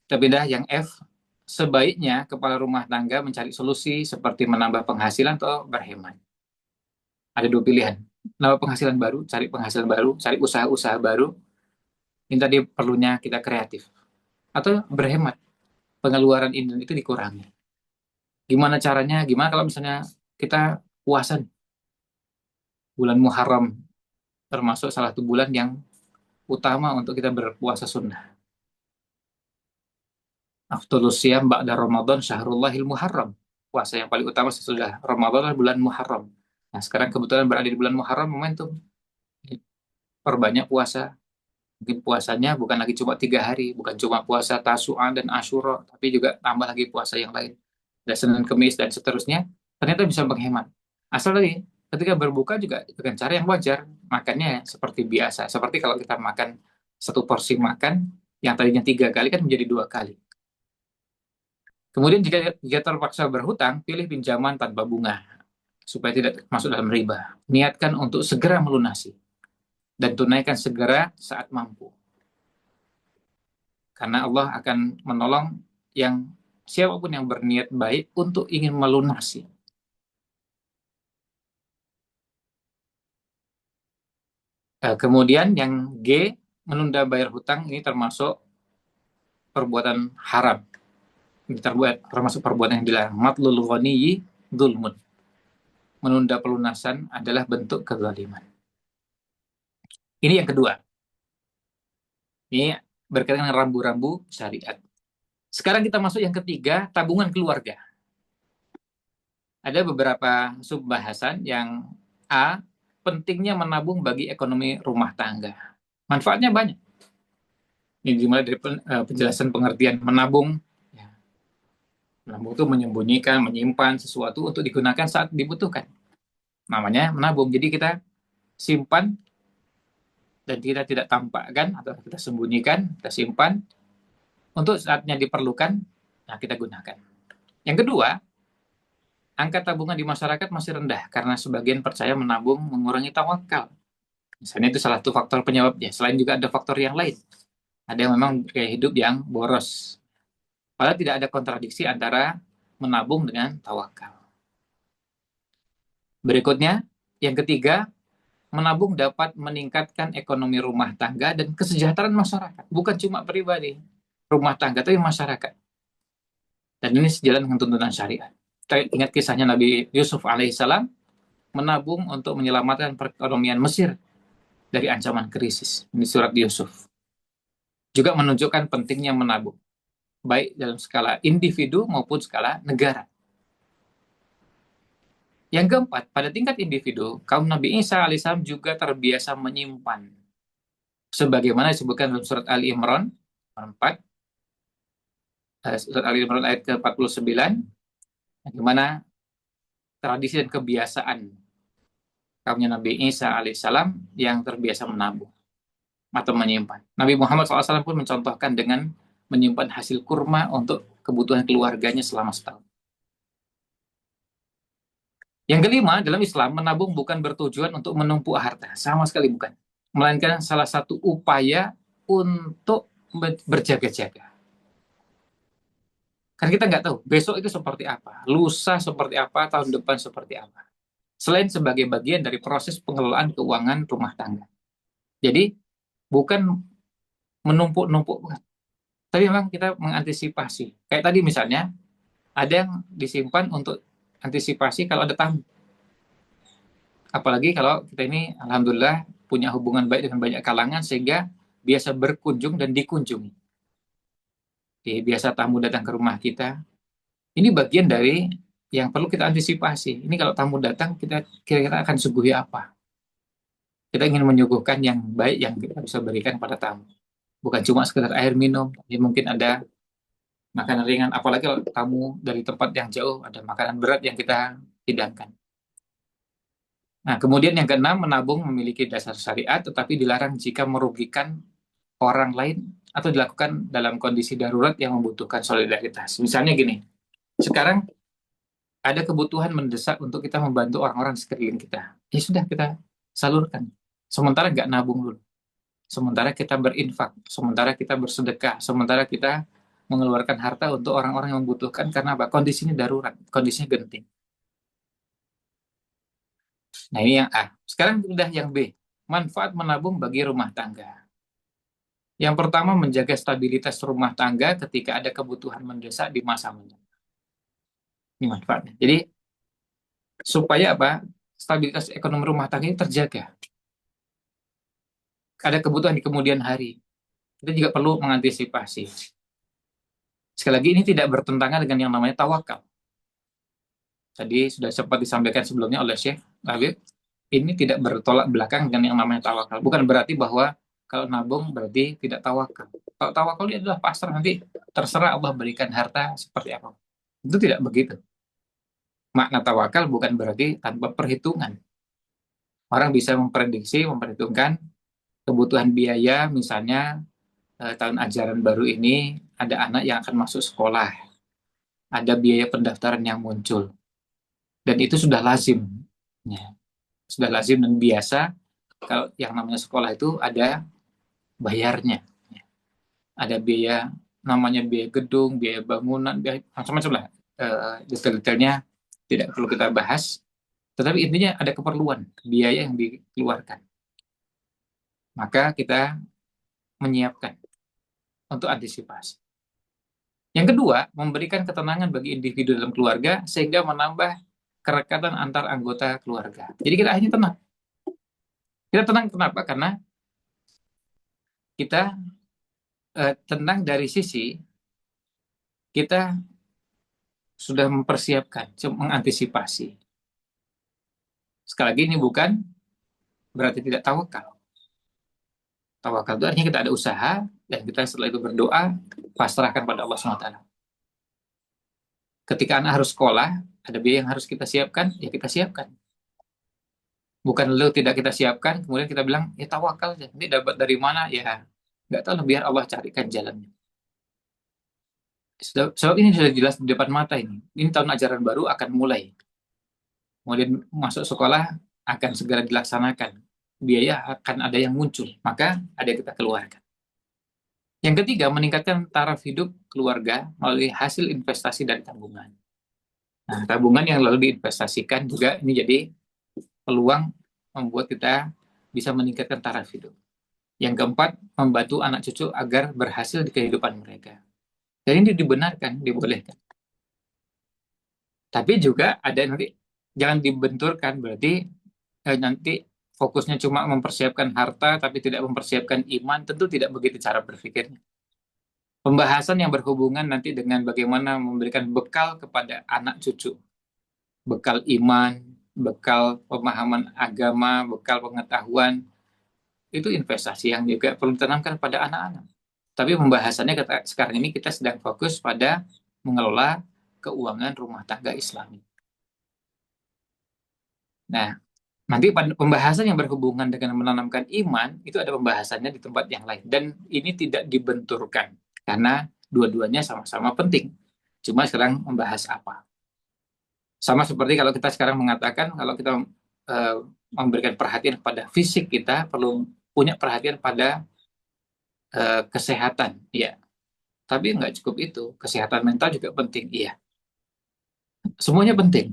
kita pindah yang F. Sebaiknya kepala rumah tangga mencari solusi seperti menambah penghasilan atau berhemat. Ada dua pilihan. Menambah penghasilan baru, cari penghasilan baru, cari usaha-usaha baru. Ini tadi perlunya kita kreatif. Atau berhemat. Pengeluaran ini itu dikurangi. Gimana caranya? Gimana kalau misalnya kita puasa bulan Muharram, termasuk salah satu bulan yang utama untuk kita berpuasa sunnah. Afdhalus Siyam ba'da Ramadan Syahrullahil Muharram. Puasa yang paling utama sesudah Ramadan adalah bulan Muharram. Nah, sekarang kebetulan berada di bulan Muharram, momentum. Perbanyak puasa. Mungkin puasanya bukan lagi cuma 3 hari, bukan cuma puasa Tasu'a dan Asyura, tapi juga tambah lagi puasa yang lain. Dan Senin, Kemis, dan seterusnya, ternyata bisa menghemat. Asal tadi, ketika berbuka juga dengan cara yang wajar, makannya seperti biasa. Seperti kalau kita makan satu porsi makan, yang tadinya 3 kali kan menjadi 2 kali. Kemudian jika terpaksa berhutang, pilih pinjaman tanpa bunga, supaya tidak masuk dalam riba. Niatkan untuk segera melunasi, dan tunaikan segera saat mampu. Karena Allah akan menolong yang siapapun yang berniat baik untuk ingin melunasi. Kemudian yang G, menunda bayar hutang, ini termasuk perbuatan haram. Ini termasuk perbuatan yang dilarang. Matlul ghaniyyi dzulmun. Menunda pelunasan adalah bentuk kezaliman. Ini yang kedua. Ini berkaitan dengan rambu-rambu syariat. Sekarang kita masuk yang ketiga, tabungan keluarga. Ada beberapa subbahasan. Yang A, pentingnya menabung bagi ekonomi rumah tangga. Manfaatnya banyak. Ini dimulai dari penjelasan pengertian menabung. Ya, menabung itu menyembunyikan, menyimpan sesuatu untuk digunakan saat dibutuhkan. Namanya menabung. Jadi kita simpan dan kita tidak tampakkan atau kita sembunyikan, kita simpan untuk saatnya diperlukan, nah kita gunakan. Yang kedua, angka tabungan di masyarakat masih rendah karena sebagian percaya menabung mengurangi tawakal. Misalnya itu salah satu faktor penyebabnya. Selain juga ada faktor yang lain. Ada yang memang gaya hidup yang boros. Padahal tidak ada kontradiksi antara menabung dengan tawakal. Berikutnya, yang ketiga, menabung dapat meningkatkan ekonomi rumah tangga dan kesejahteraan masyarakat. Bukan cuma pribadi, rumah tangga, tapi masyarakat. Dan ini sejalan dengan tuntunan syariat. Kita ingat kisahnya Nabi Yusuf alaihissalam menabung untuk menyelamatkan perekonomian Mesir dari ancaman krisis. Ini surat Yusuf. Juga menunjukkan pentingnya menabung, baik dalam skala individu maupun skala negara. Yang keempat, pada tingkat individu, kaum Nabi Isa alaihissalam juga terbiasa menyimpan. Sebagaimana disebutkan dalam surat Ali Imran 4, surat Ali Imran ayat ke-49, di mana tradisi dan kebiasaan kaumnya Nabi Isa alaihissalam yang terbiasa menabung atau menyimpan. Nabi Muhammad SAW pun mencontohkan dengan menyimpan hasil kurma untuk kebutuhan keluarganya selama setahun. Yang kelima, dalam Islam, menabung bukan bertujuan untuk menumpuk harta. Sama sekali bukan. Melainkan salah satu upaya untuk berjaga-jaga. Karena kita nggak tahu, besok itu seperti apa, lusa seperti apa, tahun depan seperti apa. Selain sebagai bagian dari proses pengelolaan keuangan rumah tangga. Jadi, bukan menumpuk-numpuk, bukan. Tapi memang kita mengantisipasi. Kayak tadi misalnya, ada yang disimpan untuk antisipasi kalau ada tamu. Apalagi kalau kita ini, alhamdulillah, punya hubungan baik dengan banyak kalangan, sehingga biasa berkunjung dan dikunjungi. Jadi, biasa tamu datang ke rumah kita. Ini bagian dari yang perlu kita antisipasi. Ini kalau tamu datang, kita kira-kira akan suguhi apa? Kita ingin menyuguhkan yang baik yang kita bisa berikan pada tamu. Bukan cuma sekedar air minum, tapi mungkin ada makanan ringan. Apalagi kalau tamu dari tempat yang jauh, ada makanan berat yang kita hidangkan. Nah, kemudian yang keenam, menabung memiliki dasar syariat, tetapi dilarang jika merugikan orang lain atau dilakukan dalam kondisi darurat yang membutuhkan solidaritas. Misalnya gini, sekarang ada kebutuhan mendesak untuk kita membantu orang-orang di sekeliling kita. Ya sudah, kita salurkan. Sementara nggak nabung dulu. Sementara kita berinfak. Sementara kita bersedekah. Sementara kita mengeluarkan harta untuk orang-orang yang membutuhkan. Karena apa? Kondisinya darurat. Kondisinya genting. Nah, ini yang A. Sekarang udah yang B. Manfaat menabung bagi rumah tangga. Yang pertama, menjaga stabilitas rumah tangga ketika ada kebutuhan mendesak di masa mendatang. Ini manfaatnya. Jadi, supaya apa? Stabilitas ekonomi rumah tangga ini terjaga. ada kebutuhan di kemudian hari. Kita juga perlu mengantisipasi. Sekali lagi, ini tidak bertentangan dengan yang namanya tawakal. Tadi sudah sempat disampaikan sebelumnya oleh Syekh Habib, ini tidak bertolak belakang dengan yang namanya tawakal. Bukan berarti bahwa kalau nabung berarti tidak tawakal. Kalau tawakal itu adalah pasrah, nanti terserah Allah berikan harta seperti apa. Itu tidak begitu. Makna tawakal bukan berarti tanpa perhitungan. Orang bisa memprediksi, memperhitungkan kebutuhan biaya, misalnya tahun ajaran baru ini ada anak yang akan masuk sekolah, ada biaya pendaftaran yang muncul, dan itu sudah lazim. Ya, sudah lazim dan biasa kalau yang namanya sekolah itu ada bayarnya. Ada biaya, namanya biaya gedung, biaya bangunan, biaya macam-macam lah. Detail-detailnya tidak perlu kita bahas. Tetapi intinya ada keperluan, biaya yang dikeluarkan. Maka kita menyiapkan untuk antisipasi. Yang kedua, memberikan ketenangan bagi individu dalam keluarga sehingga menambah kerekatan antar anggota keluarga. Jadi kita akhirnya tenang. Kita tenang kenapa? Karena kita tenang dari sisi kita sudah mempersiapkan, mengantisipasi. Sekali lagi ini bukan berarti tidak tawakal. Tawakal itu artinya kita ada usaha dan kita setelah itu berdoa, pasrahkan pada Allah SWT. Ketika anak harus sekolah, ada biaya yang harus kita siapkan, ya kita siapkan. Bukan lalu tidak kita siapkan, kemudian kita bilang, ya tawakal aja. Ini dapat dari mana? Ya, nggak tahu, biar Allah carikan jalannya. Sebab ini sudah jelas di depan mata ini. Ini tahun ajaran baru akan mulai. Kemudian masuk sekolah akan segera dilaksanakan. Biaya akan ada yang muncul, maka ada yang kita keluarkan. Yang ketiga, meningkatkan taraf hidup keluarga melalui hasil investasi dan tabungan. Nah, tabungan yang lalu diinvestasikan juga ini jadi peluang membuat kita bisa meningkatkan taraf hidup. Yang keempat, membantu anak cucu agar berhasil di kehidupan mereka. Dan ini dibenarkan, dibolehkan. Tapi juga ada nanti, jangan dibenturkan, berarti nanti fokusnya cuma mempersiapkan harta, tapi tidak mempersiapkan iman, tentu tidak begitu cara berpikirnya. Pembahasan yang berhubungan nanti dengan bagaimana memberikan bekal kepada anak cucu. Bekal iman, bekal pemahaman agama, bekal pengetahuan, itu investasi yang juga perlu ditanamkan pada anak-anak. Tapi pembahasannya sekarang ini kita sedang fokus pada mengelola keuangan rumah tangga Islami. Nah, nanti pembahasan yang berhubungan dengan menanamkan iman, itu ada pembahasannya di tempat yang lain. Dan ini tidak dibenturkan, karena dua-duanya sama-sama penting. Cuma sekarang membahas apa. Sama seperti kalau kita sekarang mengatakan, kalau kita memberikan perhatian pada fisik kita, perlu punya perhatian pada kesehatan. Iya. Tapi nggak cukup itu. Kesehatan mental juga penting. Iya. Semuanya penting.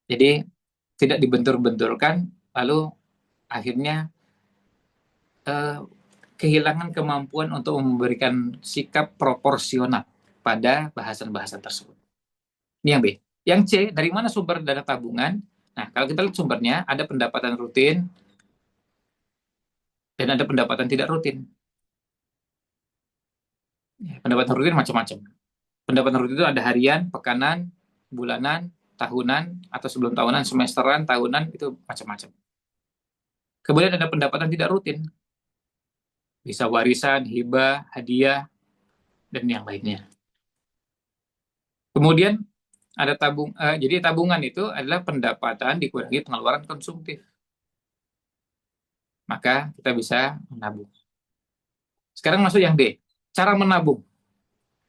Jadi, tidak dibentur-benturkan, lalu akhirnya kehilangan kemampuan untuk memberikan sikap proporsional pada bahasan-bahasan tersebut. Ini yang B. Yang C, dari mana sumber dana tabungan? Nah, kalau kita lihat sumbernya, ada pendapatan rutin dan ada pendapatan tidak rutin. Pendapatan rutin macam-macam. Pendapatan rutin itu ada harian, pekanan, bulanan, tahunan, atau sebelum tahunan, semesteran, tahunan, itu macam-macam. Kemudian ada pendapatan tidak rutin. Bisa warisan, hibah, hadiah, dan yang lainnya. Kemudian ada jadi tabungan itu adalah pendapatan dikurangi pengeluaran konsumtif. Maka kita bisa menabung. Sekarang masuk yang D, cara menabung.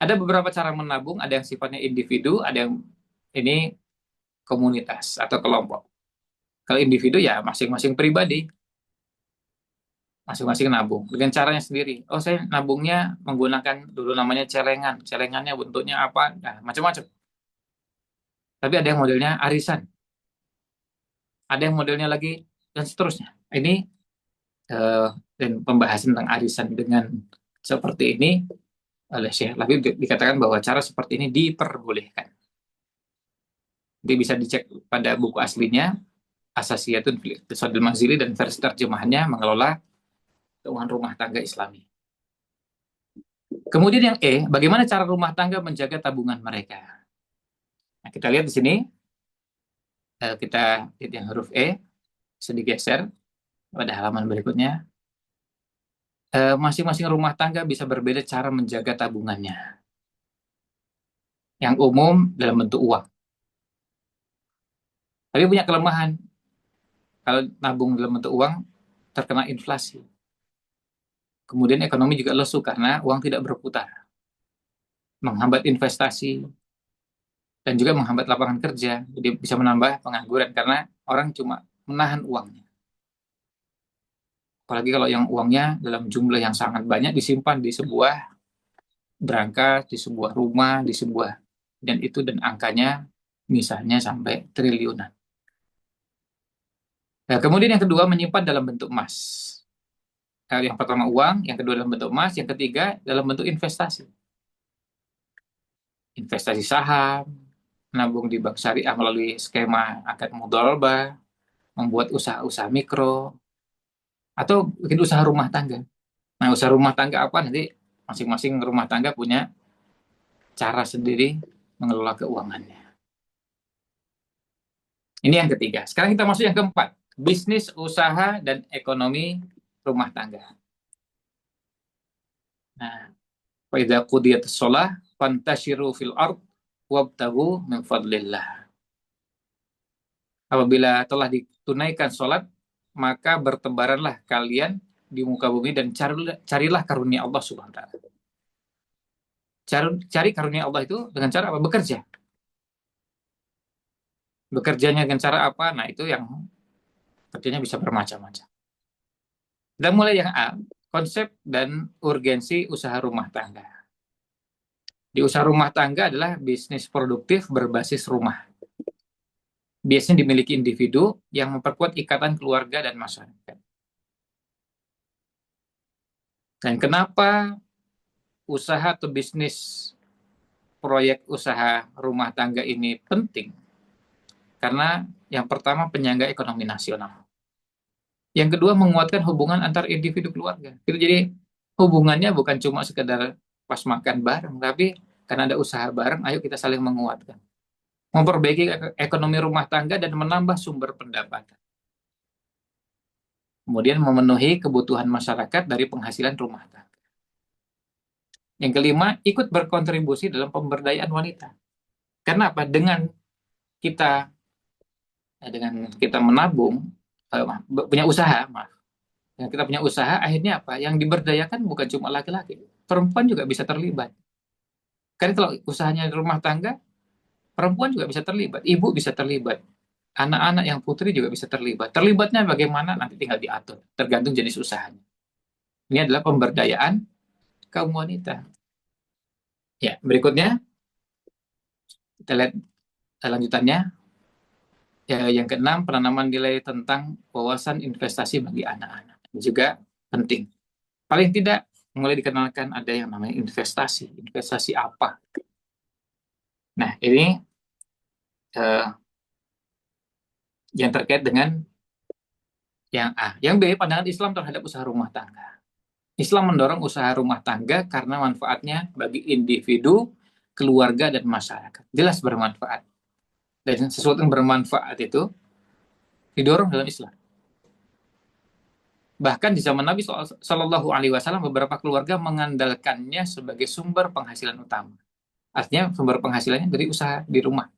Ada beberapa cara menabung, ada yang sifatnya individu, ada yang ini komunitas atau kelompok. Kalau individu ya masing-masing pribadi, masing-masing nabung dengan caranya sendiri. Oh, saya nabungnya menggunakan dulu namanya celengan. Celengannya bentuknya apa? Nah, macam-macam. Tapi ada yang modelnya arisan, ada yang modelnya lagi, dan seterusnya. Ini dan pembahasan tentang arisan dengan seperti ini oleh Syekh Labib dikatakan bahwa cara seperti ini diperbolehkan. Jadi bisa dicek pada buku aslinya, Asasiyatun fil Iqtisadil Manzili, dan versi terjemahannya mengelola keuangan rumah tangga Islami. Kemudian yang E, bagaimana cara rumah tangga menjaga tabungan mereka? Nah, kita lihat di sini, kita lihat yang huruf E, sedikit geser pada halaman berikutnya. Masing-masing rumah tangga bisa berbeda cara menjaga tabungannya. Yang umum dalam bentuk uang. Tapi punya kelemahan, kalau nabung dalam bentuk uang, terkena inflasi. Kemudian ekonomi juga lesu karena uang tidak berputar, menghambat investasi, dan juga menghambat lapangan kerja. Jadi bisa menambah pengangguran karena orang cuma menahan uangnya. Apalagi kalau yang uangnya dalam jumlah yang sangat banyak disimpan di sebuah berangkas, di sebuah rumah, di sebuah, dan itu dan angkanya misalnya sampai triliunan. Nah, kemudian yang kedua menyimpan dalam bentuk emas. Yang pertama uang, yang kedua dalam bentuk emas, yang ketiga dalam bentuk investasi. Investasi saham, menabung di bank syariah melalui skema akad mudharabah, membuat usaha-usaha mikro, atau bikin usaha rumah tangga. Nah, usaha rumah tangga apa nanti masing-masing rumah tangga punya cara sendiri mengelola keuangannya. Ini yang ketiga. Sekarang kita masuk yang keempat, bisnis, usaha, dan ekonomi rumah tangga. Nah, wa idza qudiyatis shalah fantashiru fil ard wabtagu min fadlillah. Apabila telah ditunaikan sholat, maka bertebaranlah kalian di muka bumi dan carilah karunia Allah Subhanahu wa taala. Cari karunia Allah itu dengan cara apa? Bekerja. Bekerjanya dengan cara apa? Nah, itu yang kerjanya bisa bermacam-macam. Dan mulai yang A, konsep dan urgensi usaha rumah tangga. Di usaha rumah tangga adalah bisnis produktif berbasis rumah. Biasanya dimiliki individu yang memperkuat ikatan keluarga dan masyarakat. Dan kenapa usaha atau bisnis proyek usaha rumah tangga ini penting? Karena yang pertama penyangga ekonomi nasional. Yang kedua menguatkan hubungan antar individu keluarga. Jadi hubungannya bukan cuma sekedar pas makan bareng, tapi karena ada usaha bareng, ayo kita saling menguatkan. Memperbaiki ekonomi rumah tangga dan menambah sumber pendapatan. Kemudian memenuhi kebutuhan masyarakat dari penghasilan rumah tangga. Yang kelima, ikut berkontribusi dalam pemberdayaan wanita. Karena apa? Kita dengan kita menabung, punya usaha, maaf. Yang kita punya usaha, akhirnya apa? Yang diberdayakan bukan cuma laki-laki, perempuan juga bisa terlibat. Karena kalau usahanya di rumah tangga, perempuan juga bisa terlibat, ibu bisa terlibat, anak-anak yang putri juga bisa terlibat. Terlibatnya bagaimana? Nanti tinggal diatur, tergantung jenis usahanya. Ini adalah pemberdayaan kaum wanita. Ya, berikutnya kita lihat lanjutannya. Ya, yang keenam, penanaman nilai tentang wawasan investasi bagi anak-anak. Ini juga penting. Paling tidak, mulai dikenalkan ada yang namanya investasi. Investasi apa? Nah, ini eh, yang terkait dengan yang A. Yang B, pandangan Islam terhadap usaha rumah tangga. Islam mendorong usaha rumah tangga karena manfaatnya bagi individu, keluarga, dan masyarakat. Jelas bermanfaat. Dan sesuatu yang bermanfaat itu didorong dalam Islam. Bahkan di zaman Nabi Shallallahu Alaihi Wasallam beberapa keluarga mengandalkannya sebagai sumber penghasilan utama. Artinya sumber penghasilannya dari usaha di rumah.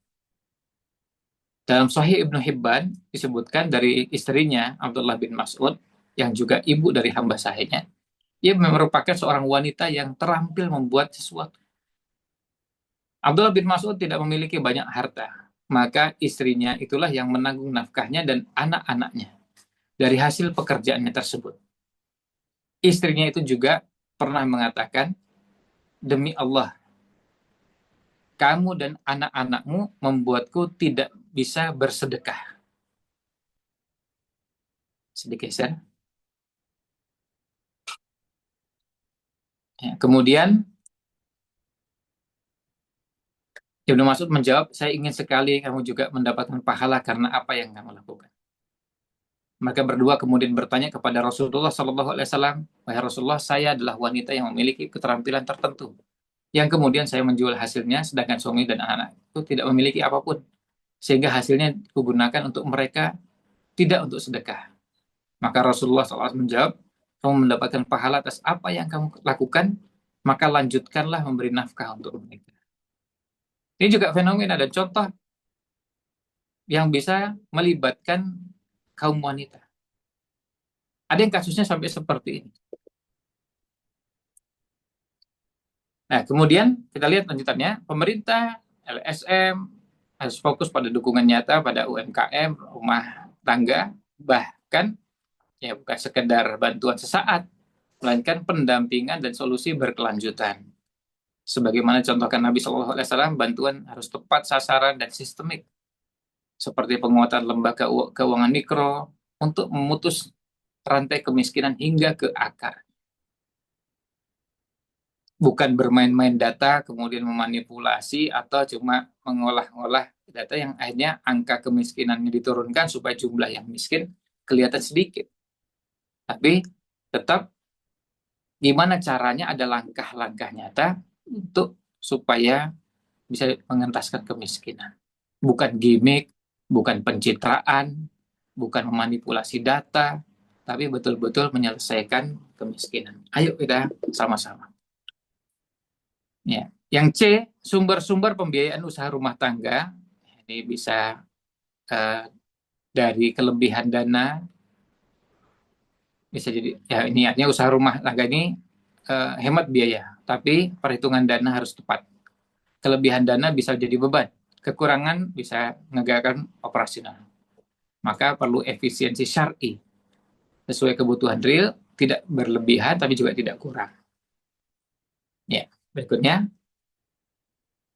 Dalam Sahih Ibnu Hibban disebutkan dari istrinya Abdullah bin Mas'ud yang juga ibu dari hamba sahihnya. Ia merupakan seorang wanita yang terampil membuat sesuatu. Abdullah bin Mas'ud tidak memiliki banyak harta, maka istrinya itulah yang menanggung nafkahnya dan anak-anaknya dari hasil pekerjaannya tersebut. Istrinya itu juga pernah mengatakan, demi Allah, kamu dan anak-anakmu membuatku tidak bisa bersedekah. Sedikit geser. Ya, kemudian Ibnu Mas'ud menjawab, saya ingin sekali kamu juga mendapatkan pahala karena apa yang kamu lakukan. Mereka berdua kemudian bertanya kepada Rasulullah SAW, wahai Rasulullah, saya adalah wanita yang memiliki keterampilan tertentu, yang kemudian saya menjual hasilnya, sedangkan suami dan anak itu tidak memiliki apapun, sehingga hasilnya digunakan untuk mereka, tidak untuk sedekah. Maka Rasulullah SAW menjawab, kamu mendapatkan pahala atas apa yang kamu lakukan, maka lanjutkanlah memberi nafkah untuk mereka. Ini juga fenomena dan contoh yang bisa melibatkan kaum wanita. Ada yang kasusnya sampai seperti ini. Nah, kemudian kita lihat lanjutannya, pemerintah, LSM, harus fokus pada dukungan nyata pada UMKM, rumah tangga, bahkan ya bukan sekedar bantuan sesaat, melainkan pendampingan dan solusi berkelanjutan. Sebagaimana contohkan Nabi SAW, bantuan harus tepat sasaran dan sistemik, seperti penguatan lembaga keuangan mikro untuk memutus rantai kemiskinan hingga ke akar. Bukan bermain-main data, kemudian memanipulasi, atau cuma mengolah-olah data yang akhirnya angka kemiskinannya diturunkan supaya jumlah yang miskin kelihatan sedikit. Tapi tetap gimana caranya ada langkah-langkah nyata untuk supaya bisa mengentaskan kemiskinan. Bukan gimmick, bukan pencitraan, bukan memanipulasi data, tapi betul-betul menyelesaikan kemiskinan. Ayo kita sama-sama. Ya. Yang C, sumber-sumber pembiayaan usaha rumah tangga. Ini bisa dari kelebihan dana, bisa jadi, ya ini artinya usaha rumah tangga ini hemat biaya, tapi perhitungan dana harus tepat. Kelebihan dana bisa jadi beban, kekurangan bisa menegakkan operasional. Maka perlu efisiensi syar'i, sesuai kebutuhan real, tidak berlebihan tapi juga tidak kurang. Ya, berikutnya.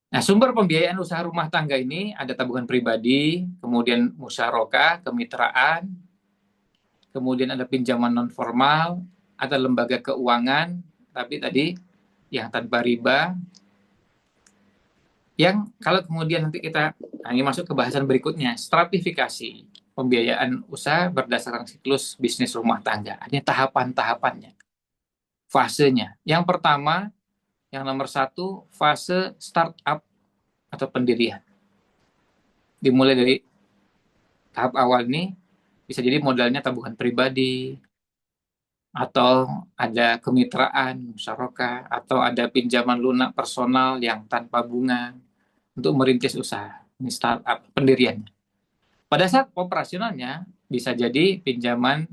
Nah, sumber pembiayaan usaha rumah tangga ini ada tabungan pribadi, kemudian musyarakah, kemitraan, kemudian ada pinjaman non formal, ada lembaga keuangan, tapi tadi yang tanpa riba, yang kalau kemudian nanti kita, nah ini masuk ke bahasan berikutnya, stratifikasi pembiayaan usaha berdasarkan siklus bisnis rumah tangga. Ini tahapan-tahapannya, fasenya. Yang pertama, yang nomor 1, fase startup atau pendirian. Dimulai dari tahap awal ini, bisa jadi modalnya tabungan pribadi, atau ada kemitraan, musyarakah, atau ada pinjaman lunak personal yang tanpa bunga untuk merintis usaha. Ini startup, pendirian. Pada saat operasionalnya, bisa jadi pinjaman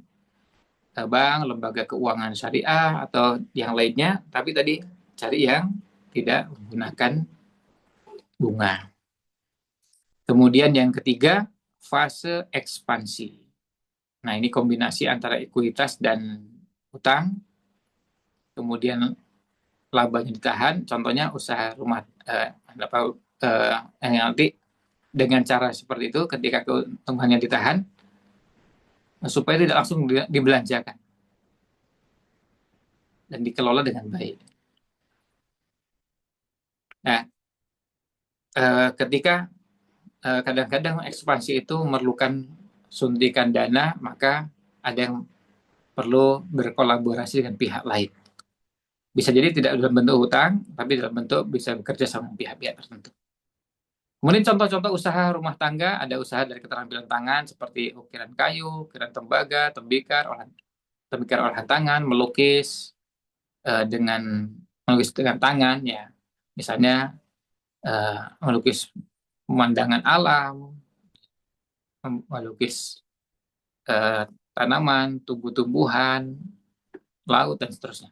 bank, lembaga keuangan syariah, atau yang lainnya, tapi tadi cari yang tidak menggunakan bunga. Kemudian yang ketiga, fase ekspansi. Nah, ini kombinasi antara ekuitas dan utang, kemudian labanya ditahan, contohnya usaha rumah yang nanti dengan cara seperti itu, ketika keuntungannya ditahan, supaya tidak langsung dibelanjakan dan dikelola dengan baik. Nah, ketika kadang-kadang ekspansi itu memerlukan suntikan dana, maka ada yang perlu berkolaborasi dengan pihak lain. Bisa jadi tidak dalam bentuk hutang, tapi dalam bentuk bisa bekerja sama pihak-pihak tertentu. Kemudian contoh-contoh usaha rumah tangga, ada usaha dari keterampilan tangan seperti ukiran kayu, ukiran tembaga, tembikar olahan tangan, dengan melukis dengan tangan, ya, misalnya melukis pemandangan alam, melukis tanaman, tumbuh-tumbuhan, laut, dan seterusnya.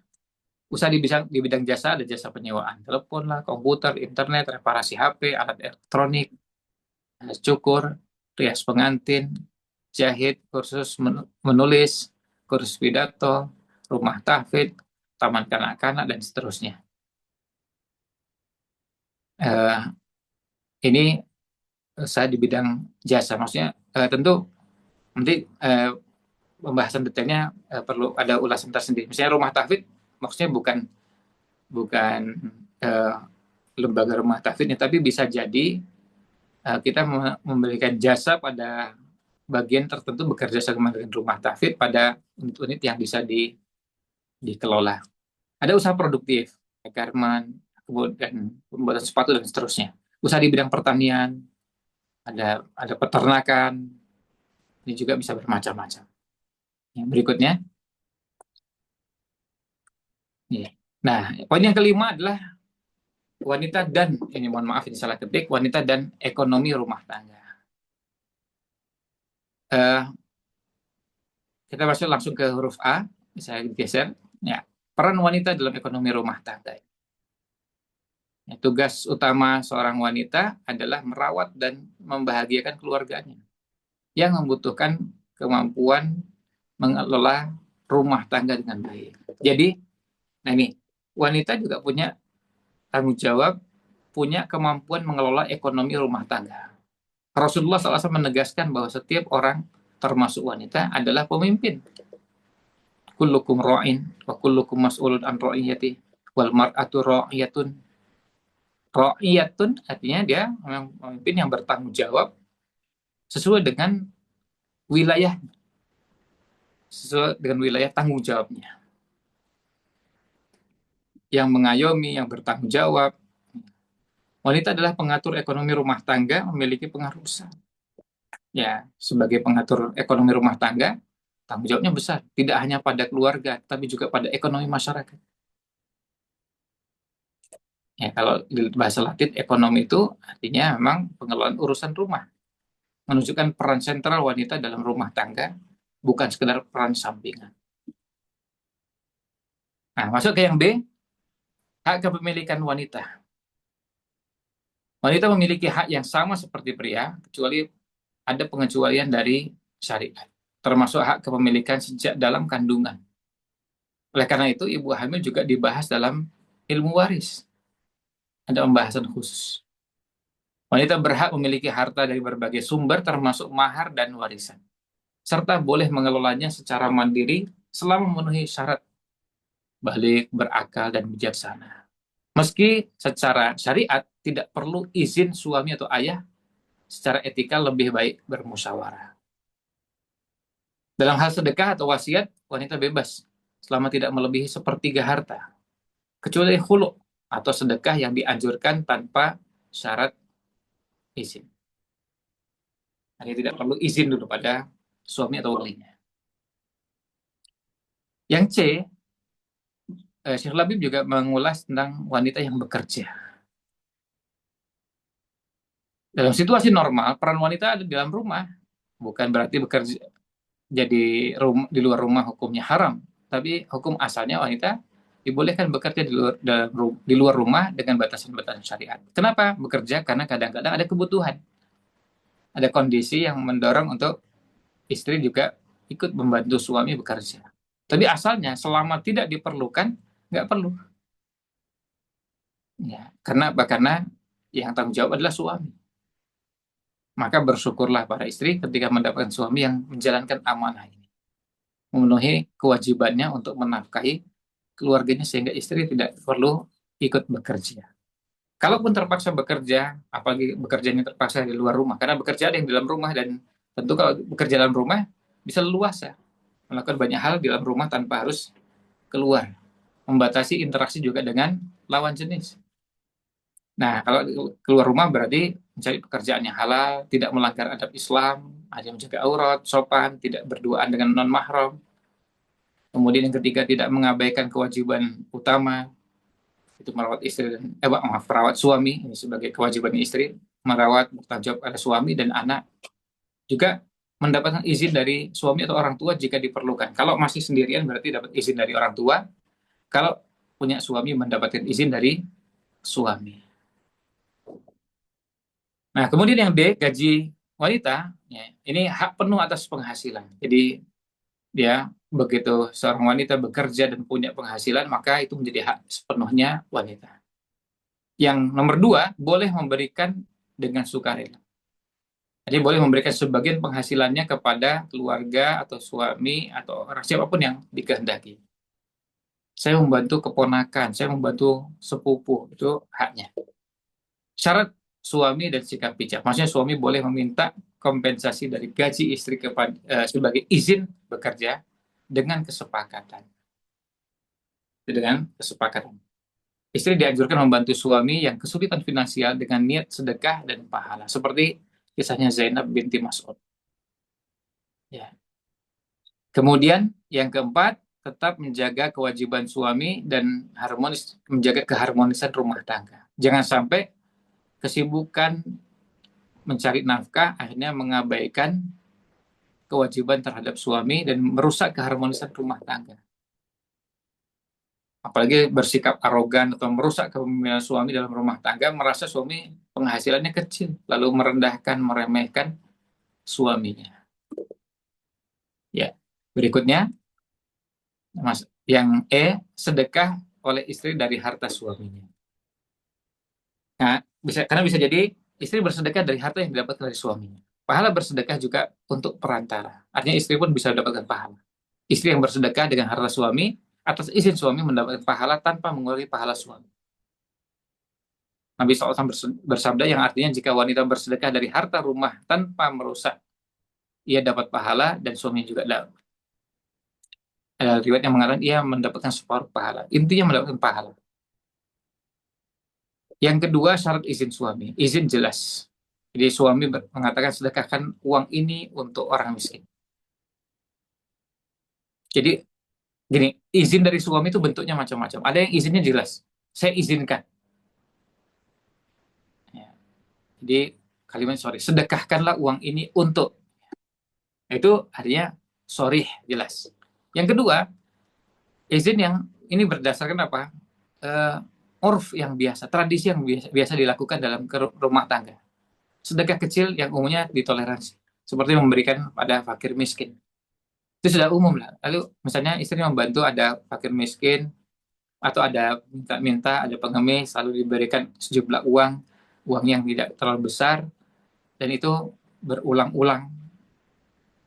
Usaha di bidang jasa, ada jasa penyewaan telepon lah, komputer, internet, reparasi HP, alat elektronik, cukur, rias pengantin, jahit, kursus menulis, kursus pidato, rumah tahfidz, taman kanak-kanak, dan seterusnya. Ini saya di bidang jasa, maksudnya tentu nanti pembahasan detailnya perlu ada ulasan tersendiri. Misalnya rumah tahfidz, maksudnya bukan lembaga rumah tahfidznya, tapi bisa jadi kita memberikan jasa pada bagian tertentu bekerja sama dengan rumah tafid pada unit-unit yang bisa dikelola. Ada usaha produktif, garment, kemudian pembuatan sepatu dan seterusnya. Usaha di bidang pertanian, ada peternakan, ini juga bisa bermacam-macam. Yang berikutnya, ya. Nah, poin yang kelima adalah wanita dan, ini mohon maaf ini salah ketik, wanita dan ekonomi rumah tangga. Uh, kita masuk langsung ke huruf A, saya geser. Ya, peran wanita dalam ekonomi rumah tangga. Ya, tugas utama seorang wanita adalah merawat dan membahagiakan keluarganya yang membutuhkan kemampuan mengelola rumah tangga dengan baik. Jadi, nah ini, wanita juga punya tanggung jawab, punya kemampuan mengelola ekonomi rumah tangga. Rasulullah SAW menegaskan bahwa setiap orang, termasuk wanita, adalah pemimpin. Kullukum ra'in, wa kullukum mas'ulun an ra'iyati, wal mar'atu ra'iyatun. Ra'iyatun artinya dia memang pemimpin yang bertanggung jawab sesuai dengan wilayah, sesuai dengan wilayah tanggung jawabnya. Yang mengayomi, yang bertanggung jawab. Wanita adalah pengatur ekonomi rumah tangga, memiliki pengaruh besar. Ya, sebagai pengatur ekonomi rumah tangga, tanggung jawabnya besar. Tidak hanya pada keluarga, tapi juga pada ekonomi masyarakat. Ya, kalau di bahasa Latin, ekonomi itu artinya memang pengelolaan urusan rumah. Menunjukkan peran sentral wanita dalam rumah tangga, bukan sekedar peran sampingan. Nah, masuk ke yang B, hak kepemilikan wanita. Wanita memiliki hak yang sama seperti pria, kecuali ada pengecualian dari syariat, termasuk hak kepemilikan sejak dalam kandungan. Oleh karena itu, ibu hamil juga dibahas dalam ilmu waris. Ada pembahasan khusus. Wanita berhak memiliki harta dari berbagai sumber, termasuk mahar dan warisan, serta boleh mengelolanya secara mandiri selama memenuhi syarat balik, berakal, dan bijaksana. Meski secara syariat tidak perlu izin suami atau ayah, secara etika lebih baik bermusyawarah. Dalam hal sedekah atau wasiat, wanita bebas selama tidak melebihi sepertiga harta, kecuali khulu atau sedekah yang dianjurkan tanpa syarat izin. Hanya tidak perlu izin dulu pada suami atau walinya. Yang C, Syekh Labib juga mengulas tentang wanita yang bekerja. Dalam situasi normal, peran wanita ada di dalam rumah. Bukan berarti bekerja jadi di luar rumah hukumnya haram. Tapi hukum asalnya wanita dibolehkan bekerja di luar rumah dengan batasan-batasan syariat. Kenapa bekerja? Karena kadang-kadang ada kebutuhan. Ada kondisi yang mendorong untuk istri juga ikut membantu suami bekerja. Tapi asalnya selama tidak diperlukan, nggak perlu. Ya, karena yang tanggung jawab adalah suami. Maka bersyukurlah para istri ketika mendapatkan suami yang menjalankan amanah ini, memenuhi kewajibannya untuk menafkahi keluarganya sehingga istri tidak perlu ikut bekerja. Kalaupun terpaksa bekerja, apalagi bekerjanya terpaksa di luar rumah, karena bekerja ada yang di dalam rumah, dan tentu kalau bekerja dalam rumah bisa leluasa melakukan banyak hal di dalam rumah tanpa harus keluar, membatasi interaksi juga dengan lawan jenis. Nah, kalau keluar rumah berarti mencari pekerjaan yang halal, tidak melanggar adab Islam, hanya menjaga aurat, sopan, tidak berduaan dengan non-mahram. Kemudian yang ketiga, tidak mengabaikan kewajiban utama, itu merawat istri dan merawat suami, ini sebagai kewajiban istri, merawat, bertanggung jawab pada suami dan anak. Juga mendapatkan izin dari suami atau orang tua jika diperlukan. Kalau masih sendirian berarti dapat izin dari orang tua. Kalau punya suami mendapatkan izin dari suami. Nah, kemudian yang D, gaji wanita, ya, ini hak penuh atas penghasilan. Jadi, dia begitu seorang wanita bekerja dan punya penghasilan, maka itu menjadi hak sepenuhnya wanita. Yang nomor 2, boleh memberikan dengan sukarela. Jadi boleh memberikan sebagian penghasilannya kepada keluarga atau suami atau orang siapapun yang dikehendaki. Saya membantu keponakan, saya membantu sepupu, itu haknya. Syarat suami dan sikap bijak. Maksudnya suami boleh meminta kompensasi dari gaji istri sebagai izin bekerja dengan kesepakatan. Dengan kesepakatan. Istri dianjurkan membantu suami yang kesulitan finansial dengan niat sedekah dan pahala. Seperti kisahnya Zainab binti Mas'ud. Ya. Kemudian yang keempat, tetap menjaga kewajiban suami dan menjaga keharmonisan rumah tangga. Jangan sampai kesibukan mencari nafkah akhirnya mengabaikan kewajiban terhadap suami dan merusak keharmonisan rumah tangga. Apalagi bersikap arogan atau merusak kepemimpinan suami dalam rumah tangga, merasa suami penghasilannya kecil, lalu merendahkan, meremehkan suaminya. Ya, berikutnya, Mas, yang sedekah oleh istri dari harta suaminya. Nah, karena bisa jadi istri bersedekah dari harta yang didapatkan dari suaminya. Pahala bersedekah juga untuk perantara. Artinya istri pun bisa mendapatkan pahala. Istri yang bersedekah dengan harta suami, atas izin suami mendapatkan pahala tanpa mengurangi pahala suami. Nabi SAW bersabda yang artinya jika wanita bersedekah dari harta rumah tanpa merusak, ia dapat pahala dan suami juga dapat. Ada riwayat yang mengatakan ia mendapatkan separuh pahala. Intinya mendapatkan pahala. Yang kedua, syarat izin suami. Izin jelas. Jadi suami mengatakan sedekahkan uang ini untuk orang miskin. Jadi gini, izin dari suami itu bentuknya macam-macam. Ada yang izinnya jelas. Saya izinkan. Ya. Jadi kalimat sedekahkanlah uang ini untuk. Itu artinya sorry, jelas. Yang kedua, izin yang ini berdasarkan apa? Urf yang biasa, tradisi yang biasa dilakukan dalam rumah tangga. Sedekah kecil yang umumnya ditoleransi. Seperti memberikan pada fakir miskin. Itu sudah umum lah. Lalu misalnya istri membantu ada fakir miskin, atau ada minta-minta, ada pengemis, lalu diberikan sejumlah uang yang tidak terlalu besar, dan itu berulang-ulang.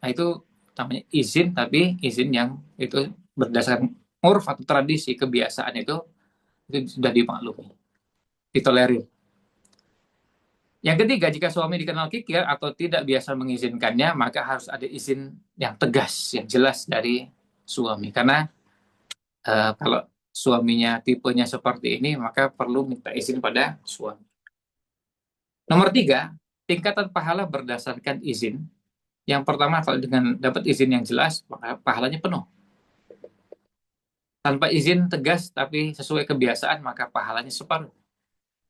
Nah itu namanya izin, tapi izin yang itu berdasarkan urf atau tradisi, kebiasaan itu sudah dimaklumi, ditolerir. Yang ketiga, jika suami dikenal kikir atau tidak biasa mengizinkannya, maka harus ada izin yang tegas, yang jelas dari suami. Karena kalau suaminya tipenya seperti ini, maka perlu minta izin pada suami. Nomor tiga, tingkatan pahala berdasarkan izin. Yang pertama, kalau dengan dapat izin yang jelas, maka pahalanya penuh. Tanpa izin tegas, tapi sesuai kebiasaan, maka pahalanya separuh.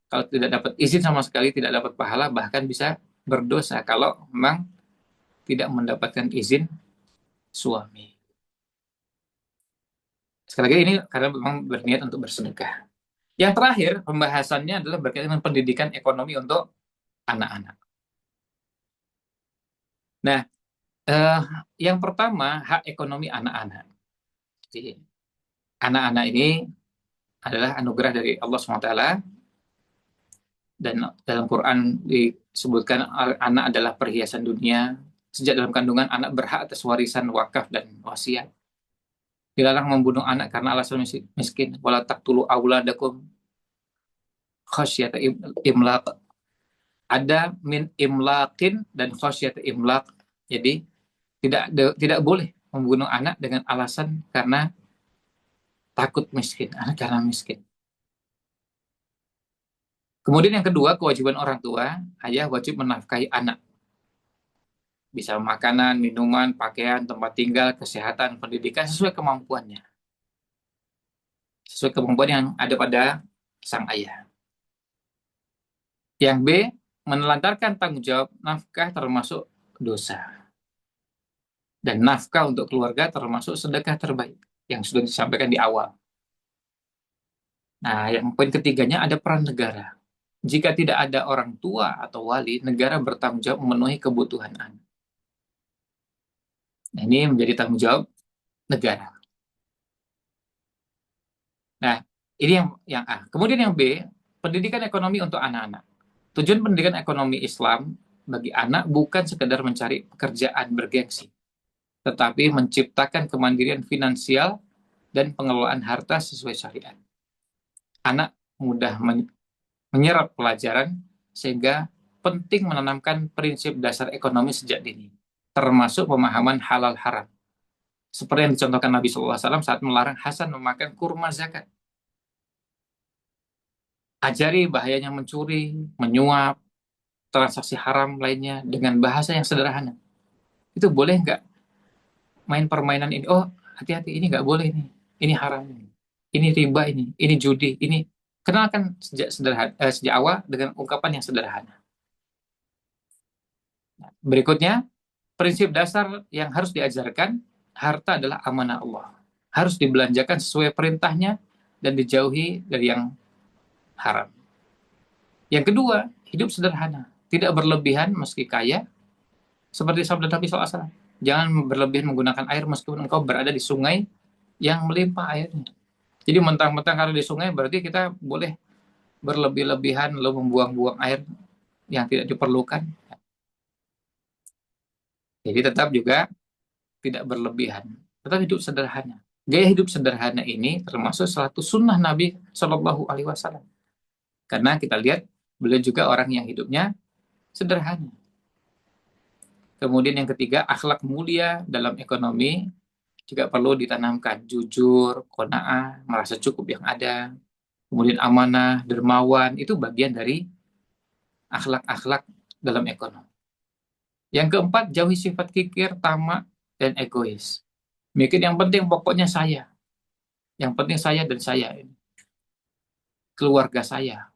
Kalau tidak dapat izin sama sekali, tidak dapat pahala, bahkan bisa berdosa kalau memang tidak mendapatkan izin suami. Sekali lagi ini karena memang berniat untuk bersedekah. Yang terakhir, pembahasannya adalah berkaitan dengan pendidikan ekonomi untuk anak-anak. Nah, yang pertama, hak ekonomi anak-anak. Jadi, anak-anak ini adalah anugerah dari Allah SWT, dan dalam Quran disebutkan anak adalah perhiasan dunia. Sejak dalam kandungan, anak berhak atas warisan wakaf dan wasiat. Dilarang membunuh anak karena alasan miskin. Wala taqtulu auladakum khasyata imlaq. Ada min imlaqin dan khasyata imlaq. Jadi tidak boleh membunuh anak dengan alasan karena takut miskin, anak karena miskin. Kemudian yang kedua, kewajiban orang tua, ayah wajib menafkahi anak. Bisa makanan, minuman, pakaian, tempat tinggal, kesehatan, pendidikan sesuai kemampuannya. Sesuai kemampuan yang ada pada sang ayah. Yang B, menelantarkan tanggung jawab nafkah termasuk dosa. Dan nafkah untuk keluarga termasuk sedekah terbaik yang sudah disampaikan di awal. Nah, yang poin ketiganya ada peran negara. Jika tidak ada orang tua atau wali, negara bertanggung jawab memenuhi kebutuhan anak. Nah, ini menjadi tanggung jawab negara. Nah, ini yang A. Kemudian yang B, pendidikan ekonomi untuk anak-anak. Tujuan pendidikan ekonomi Islam bagi anak bukan sekedar mencari pekerjaan bergengsi, tetapi menciptakan kemandirian finansial dan pengelolaan harta sesuai syariat. Anak mudah menyerap pelajaran sehingga penting menanamkan prinsip dasar ekonomi sejak dini, termasuk pemahaman halal haram. Seperti yang dicontohkan Nabi SAW saat melarang Hasan memakan kurma zakat. Ajari bahayanya mencuri, menyuap, transaksi haram lainnya dengan bahasa yang sederhana. Itu boleh nggak main permainan ini? Oh, hati-hati, ini nggak boleh nih. Ini haram. Ini riba ini judi, ini. Kenalkan sejak awal dengan ungkapan yang sederhana. Berikutnya, prinsip dasar yang harus diajarkan, harta adalah amanah Allah. Harus dibelanjakan sesuai perintahnya dan dijauhi dari yang haram. Yang kedua, hidup sederhana. Tidak berlebihan meski kaya, seperti sabda Nabi SAW. Jangan berlebihan menggunakan air meskipun engkau berada di sungai yang melimpah airnya. Jadi mentang-mentang kalau di sungai berarti kita boleh berlebih-lebihan lalu membuang-buang air yang tidak diperlukan. Jadi tetap juga tidak berlebihan, tetap hidup sederhana. Gaya hidup sederhana ini termasuk satu sunnah Nabi Shallallahu Alaihi Wasallam. Karena kita lihat beliau juga orang yang hidupnya sederhana. Kemudian yang ketiga, akhlak mulia dalam ekonomi juga perlu ditanamkan. Jujur, qanaah, merasa cukup yang ada. Kemudian amanah, dermawan, itu bagian dari akhlak-akhlak dalam ekonomi. Yang keempat, jauhi sifat kikir, tamak, dan egois. Mikir yang penting pokoknya saya. Yang penting saya dan saya. Keluarga saya.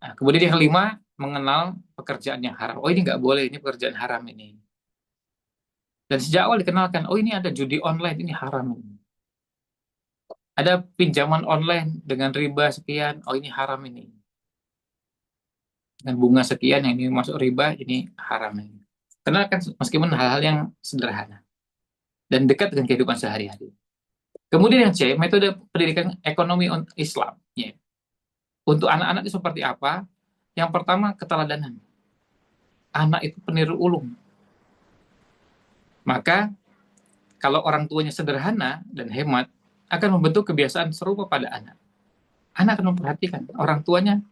Nah, kemudian yang kelima, mengenal pekerjaan yang haram. Oh, ini nggak boleh, ini pekerjaan haram ini. Dan sejak awal dikenalkan, oh ini ada judi online, ini haram. Ada pinjaman online dengan riba sekian, oh ini haram ini. Dengan bunga sekian, yang ini masuk riba, ini haram ini. Kenalkan meskipun hal-hal yang sederhana. Dan dekat dengan kehidupan sehari-hari. Kemudian yang C, metode pendidikan ekonomi Islam. Ya. Untuk anak-anak itu seperti apa? Yang pertama, keteladanan. Anak itu peniru ulung. Maka, kalau orang tuanya sederhana dan hemat, akan membentuk kebiasaan serupa pada anak. Anak akan memperhatikan orang tuanya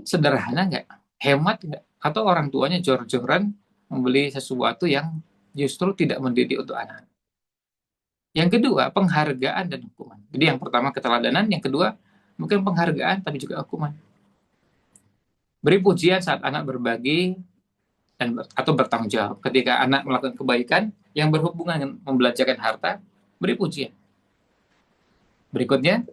sederhana nggak, hemat nggak, atau orang tuanya jor-joran membeli sesuatu yang justru tidak mendidik untuk anak. Yang kedua, penghargaan dan hukuman. Jadi yang pertama keteladanan, yang kedua mungkin penghargaan tapi juga hukuman. Beri pujian saat anak berbagi atau bertanggung jawab. Ketika anak melakukan kebaikan yang berhubungan dengan membelanjakan harta, beri pujian. Berikutnya,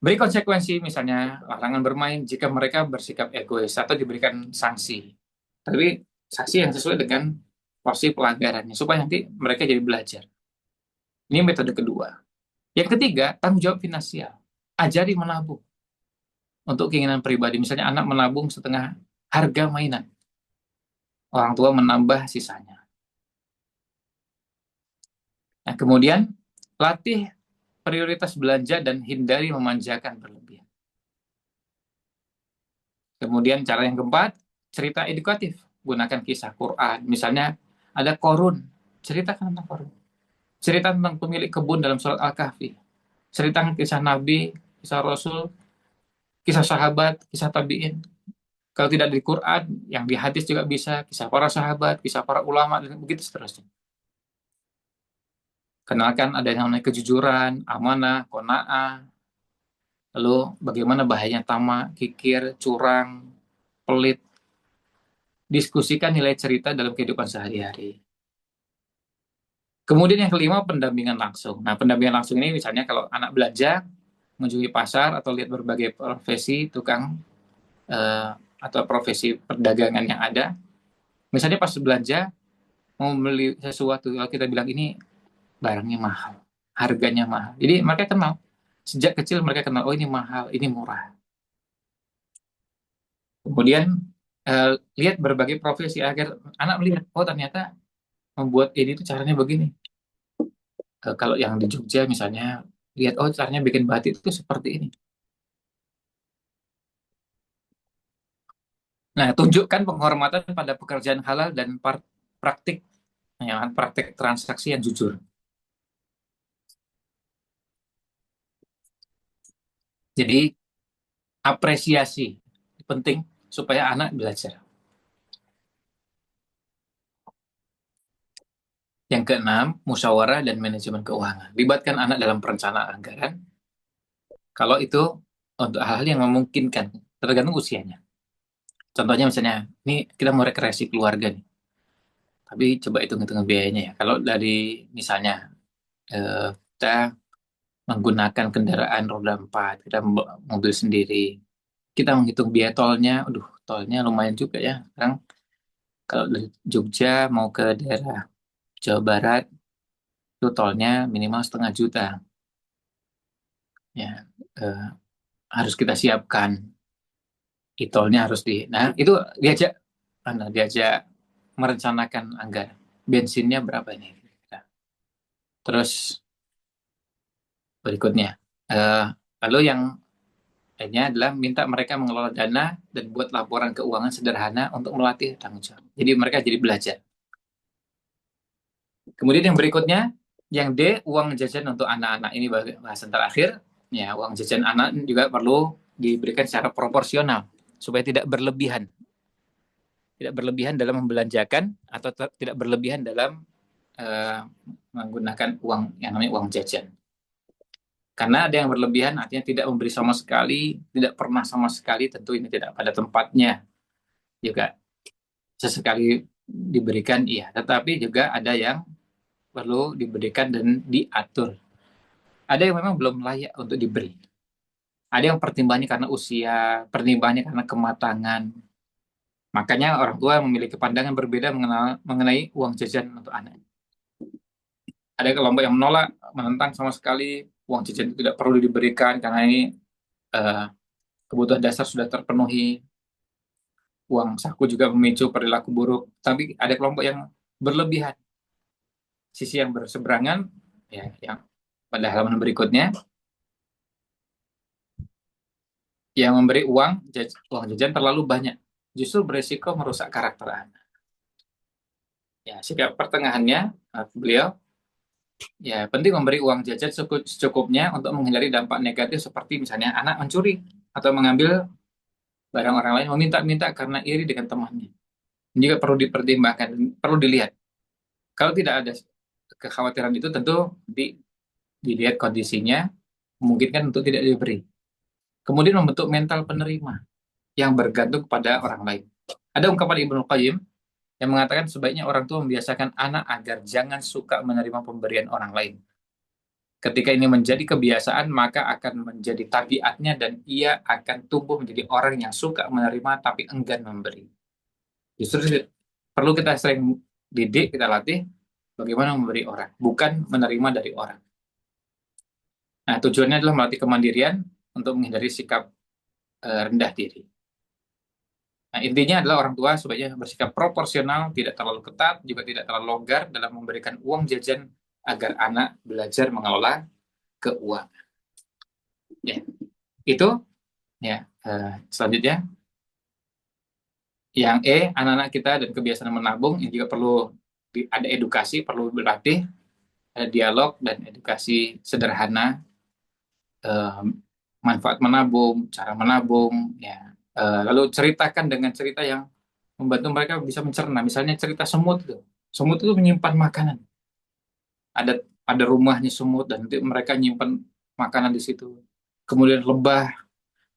beri konsekuensi, misalnya larangan bermain jika mereka bersikap egois atau diberikan sanksi. Tapi sanksi yang sesuai dengan porsi pelanggarannya, supaya nanti mereka jadi belajar. Ini metode kedua. Yang ketiga, tanggung jawab finansial. Ajari menabung untuk keinginan pribadi. Misalnya anak menabung setengah harga mainan. Orang tua menambah sisanya. Nah, kemudian latih prioritas belanja dan hindari memanjakan berlebihan. Kemudian cara yang keempat, cerita edukatif. Gunakan kisah Quran. Misalnya ada Korun. Ceritakan tentang Korun. Cerita tentang pemilik kebun dalam surat Al-Kahfi. Ceritakan kisah Nabi, kisah Rasul, kisah sahabat, kisah tabi'in. Kalau tidak di Quran, yang di hadis juga bisa, kisah para sahabat, kisah para ulama, dan begitu seterusnya. Kenalkan ada yang namanya kejujuran, amanah, qanaah, lalu bagaimana bahayanya tamak, kikir, curang, pelit. Diskusikan nilai cerita dalam kehidupan sehari-hari. Kemudian yang kelima, pendampingan langsung. Nah, pendampingan langsung ini misalnya kalau anak belanja, mengunjungi pasar atau lihat berbagai profesi tukang atau profesi perdagangan yang ada. Misalnya pas belanja, mau beli sesuatu, kalau kita bilang ini barangnya mahal, harganya mahal. Jadi mereka kenal. Sejak kecil mereka kenal, oh ini mahal, ini murah. Kemudian lihat berbagai profesi agar anak melihat, oh ternyata membuat ini tuh caranya begini. Kalau yang di Jogja misalnya, lihat, oh caranya bikin batik itu seperti ini. Nah, tunjukkan penghormatan pada pekerjaan halal dan praktik, ya, praktik transaksi yang jujur. Jadi, apresiasi. penting supaya anak belajar. Yang keenam, musyawarah dan manajemen keuangan. Libatkan anak dalam perencanaan anggaran. Kalau itu untuk hal-hal yang memungkinkan, tergantung usianya. Contohnya misalnya, ini kita mau rekreasi keluarga nih, tapi coba hitung-hitung biayanya ya. Kalau dari misalnya kita menggunakan kendaraan roda 4, kita membawa mobil sendiri, kita menghitung biaya tolnya, aduh, tolnya lumayan juga ya. Sekarang kalau dari Jogja mau ke daerah Jawa Barat, itu tolnya minimal 500.000. Ya, eh, harus kita siapkan. Tolnya harus nah itu diajak, diajak merencanakan anggaran. Bensinnya berapa ini? Terus berikutnya, eh, lalu yang lainnya adalah minta mereka mengelola dana dan buat laporan keuangan sederhana untuk melatih tanggung jawab. Jadi mereka jadi belajar. Kemudian yang berikutnya, yang D, uang jajan untuk anak-anak. Ini bahasan terakhir. Ya, uang jajan anak juga perlu diberikan secara proporsional supaya tidak berlebihan. Tidak berlebihan dalam membelanjakan atau tidak berlebihan dalam menggunakan uang yang namanya uang jajan. Karena ada yang berlebihan artinya tidak memberi sama sekali, tidak pernah sama sekali, tentu ini tidak pada tempatnya. Juga sesekali diberikan, iya. Tetapi juga ada yang perlu diberikan dan diatur. Ada yang memang belum layak untuk diberi. Ada yang pertimbangannya karena usia, pertimbangannya karena kematangan. Makanya orang tua memiliki pandangan berbeda mengenai uang jajan untuk anak. Ada kelompok yang menolak, menentang sama sekali uang jajan itu tidak perlu diberikan karena ini kebutuhan dasar sudah terpenuhi. Uang saku juga memicu perilaku buruk. Tapi ada kelompok yang berlebihan. Sisi yang berseberangan, ya, yang pada halaman berikutnya, yang memberi uang jajan terlalu banyak, justru berisiko merusak karakter anak. Ya, sikap pertengahannya, beliau, ya penting memberi uang jajan secukupnya untuk menghindari dampak negatif seperti misalnya anak mencuri atau mengambil barang orang lain, meminta-minta karena iri dengan temannya. Ini juga perlu dipertimbangkan, perlu dilihat. Kalau tidak ada kekhawatiran itu tentu dilihat kondisinya, memungkinkan untuk tidak diberi. Kemudian membentuk mental penerima yang bergantung pada orang lain. Ada ungkapan Ibnu Qayyim yang mengatakan sebaiknya orang tua membiasakan anak agar jangan suka menerima pemberian orang lain. Ketika ini menjadi kebiasaan, maka akan menjadi tabiatnya dan ia akan tumbuh menjadi orang yang suka menerima tapi enggan memberi. Justru perlu kita sering didik, kita latih bagaimana memberi orang, bukan menerima dari orang. Nah, tujuannya adalah melatih kemandirian untuk menghindari sikap rendah diri. Nah, intinya adalah orang tua sebaiknya bersikap proporsional, tidak terlalu ketat, juga tidak terlalu longgar dalam memberikan uang jajan agar anak belajar mengelola keuangan. Ya, itu ya. Selanjutnya, yang E, anak-anak kita dan kebiasaan menabung, ini juga perlu ada edukasi, perlu berlatih, ada dialog dan edukasi sederhana, manfaat menabung, cara menabung, ya. Lalu ceritakan dengan cerita yang membantu mereka bisa mencerna. Misalnya cerita semut itu. Semut itu menyimpan makanan. Ada rumahnya semut dan nanti mereka nyimpan makanan di situ. Kemudian lebah.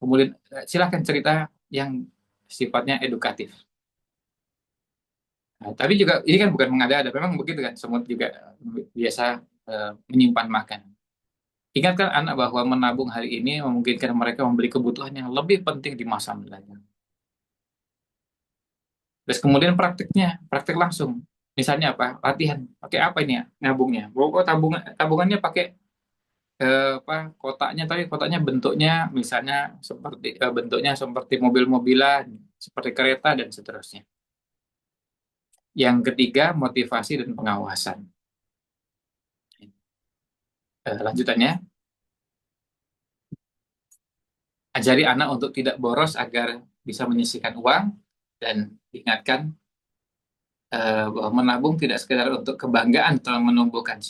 Kemudian silakan cerita yang sifatnya edukatif. Nah, tapi juga ini kan bukan mengada-ada. Memang begitu kan, semut juga biasa menyimpan makanan. Ingatkan anak bahwa menabung hari ini memungkinkan mereka membeli kebutuhan yang lebih penting di masa mendatang. Terus kemudian praktiknya, praktik langsung. Misalnya apa? Latihan. Pakai apa ini ya? Nabungnya. Pokok tabungannya pakai kotaknya, tapi kotaknya bentuknya misalnya bentuknya seperti mobil-mobilan, seperti kereta dan seterusnya. Yang ketiga, motivasi dan pengawasan. Lanjutannya, ajari anak untuk tidak boros agar bisa menyisihkan uang dan ingatkan bahwa menabung tidak sekedar untuk kebanggaan atau menumbuhkan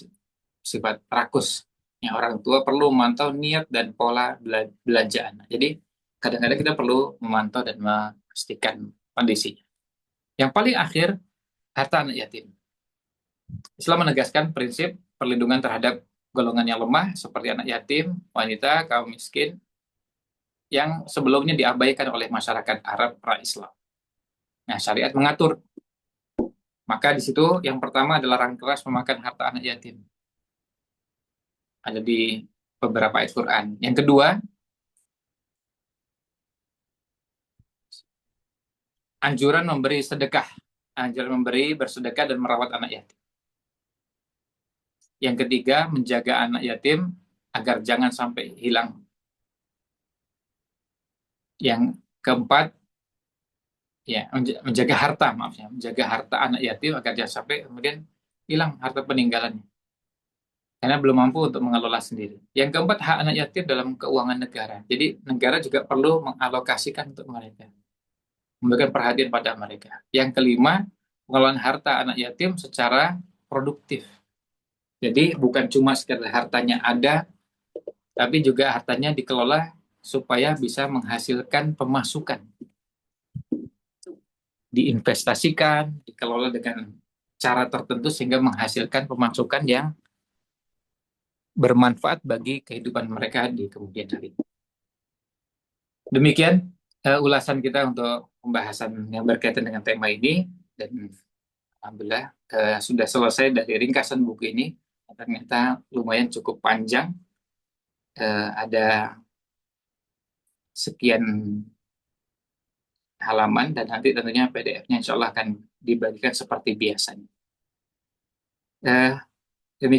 sifat rakus. Yang orang tua perlu memantau niat dan pola belanja anak. Jadi kadang-kadang kita perlu memantau dan memastikan kondisinya. Yang paling akhir, harta anak yatim. Islam menegaskan prinsip perlindungan terhadap golongan yang lemah seperti anak yatim, wanita, kaum miskin yang sebelumnya diabaikan oleh masyarakat Arab pra-Islam. Nah, syariat mengatur. Maka di situ yang pertama adalah larang keras memakan harta anak yatim. Ada di beberapa ayat Quran. Yang kedua, anjuran memberi sedekah. Anjuran memberi, bersedekah, dan merawat anak yatim. Yang ketiga, menjaga anak yatim agar jangan sampai hilang. Yang keempat, ya menjaga harta, maaf ya, menjaga harta anak yatim agar jangan sampai kemudian hilang harta peninggalannya. Karena belum mampu untuk mengelola sendiri. Yang keempat, hak anak yatim dalam keuangan negara. Jadi negara juga perlu mengalokasikan untuk mereka, memberikan perhatian pada mereka. Yang kelima, pengelolaan harta anak yatim secara produktif. Jadi bukan cuma sekedar hartanya ada, tapi juga hartanya dikelola supaya bisa menghasilkan pemasukan. Diinvestasikan, dikelola dengan cara tertentu sehingga menghasilkan pemasukan yang bermanfaat bagi kehidupan mereka di kemudian hari. Demikian ulasan kita untuk pembahasan yang berkaitan dengan tema ini, dan alhamdulillah sudah selesai dari ringkasan buku ini. Ternyata lumayan cukup panjang, ada sekian halaman, dan nanti tentunya PDF-nya insya Allah akan dibagikan seperti biasanya.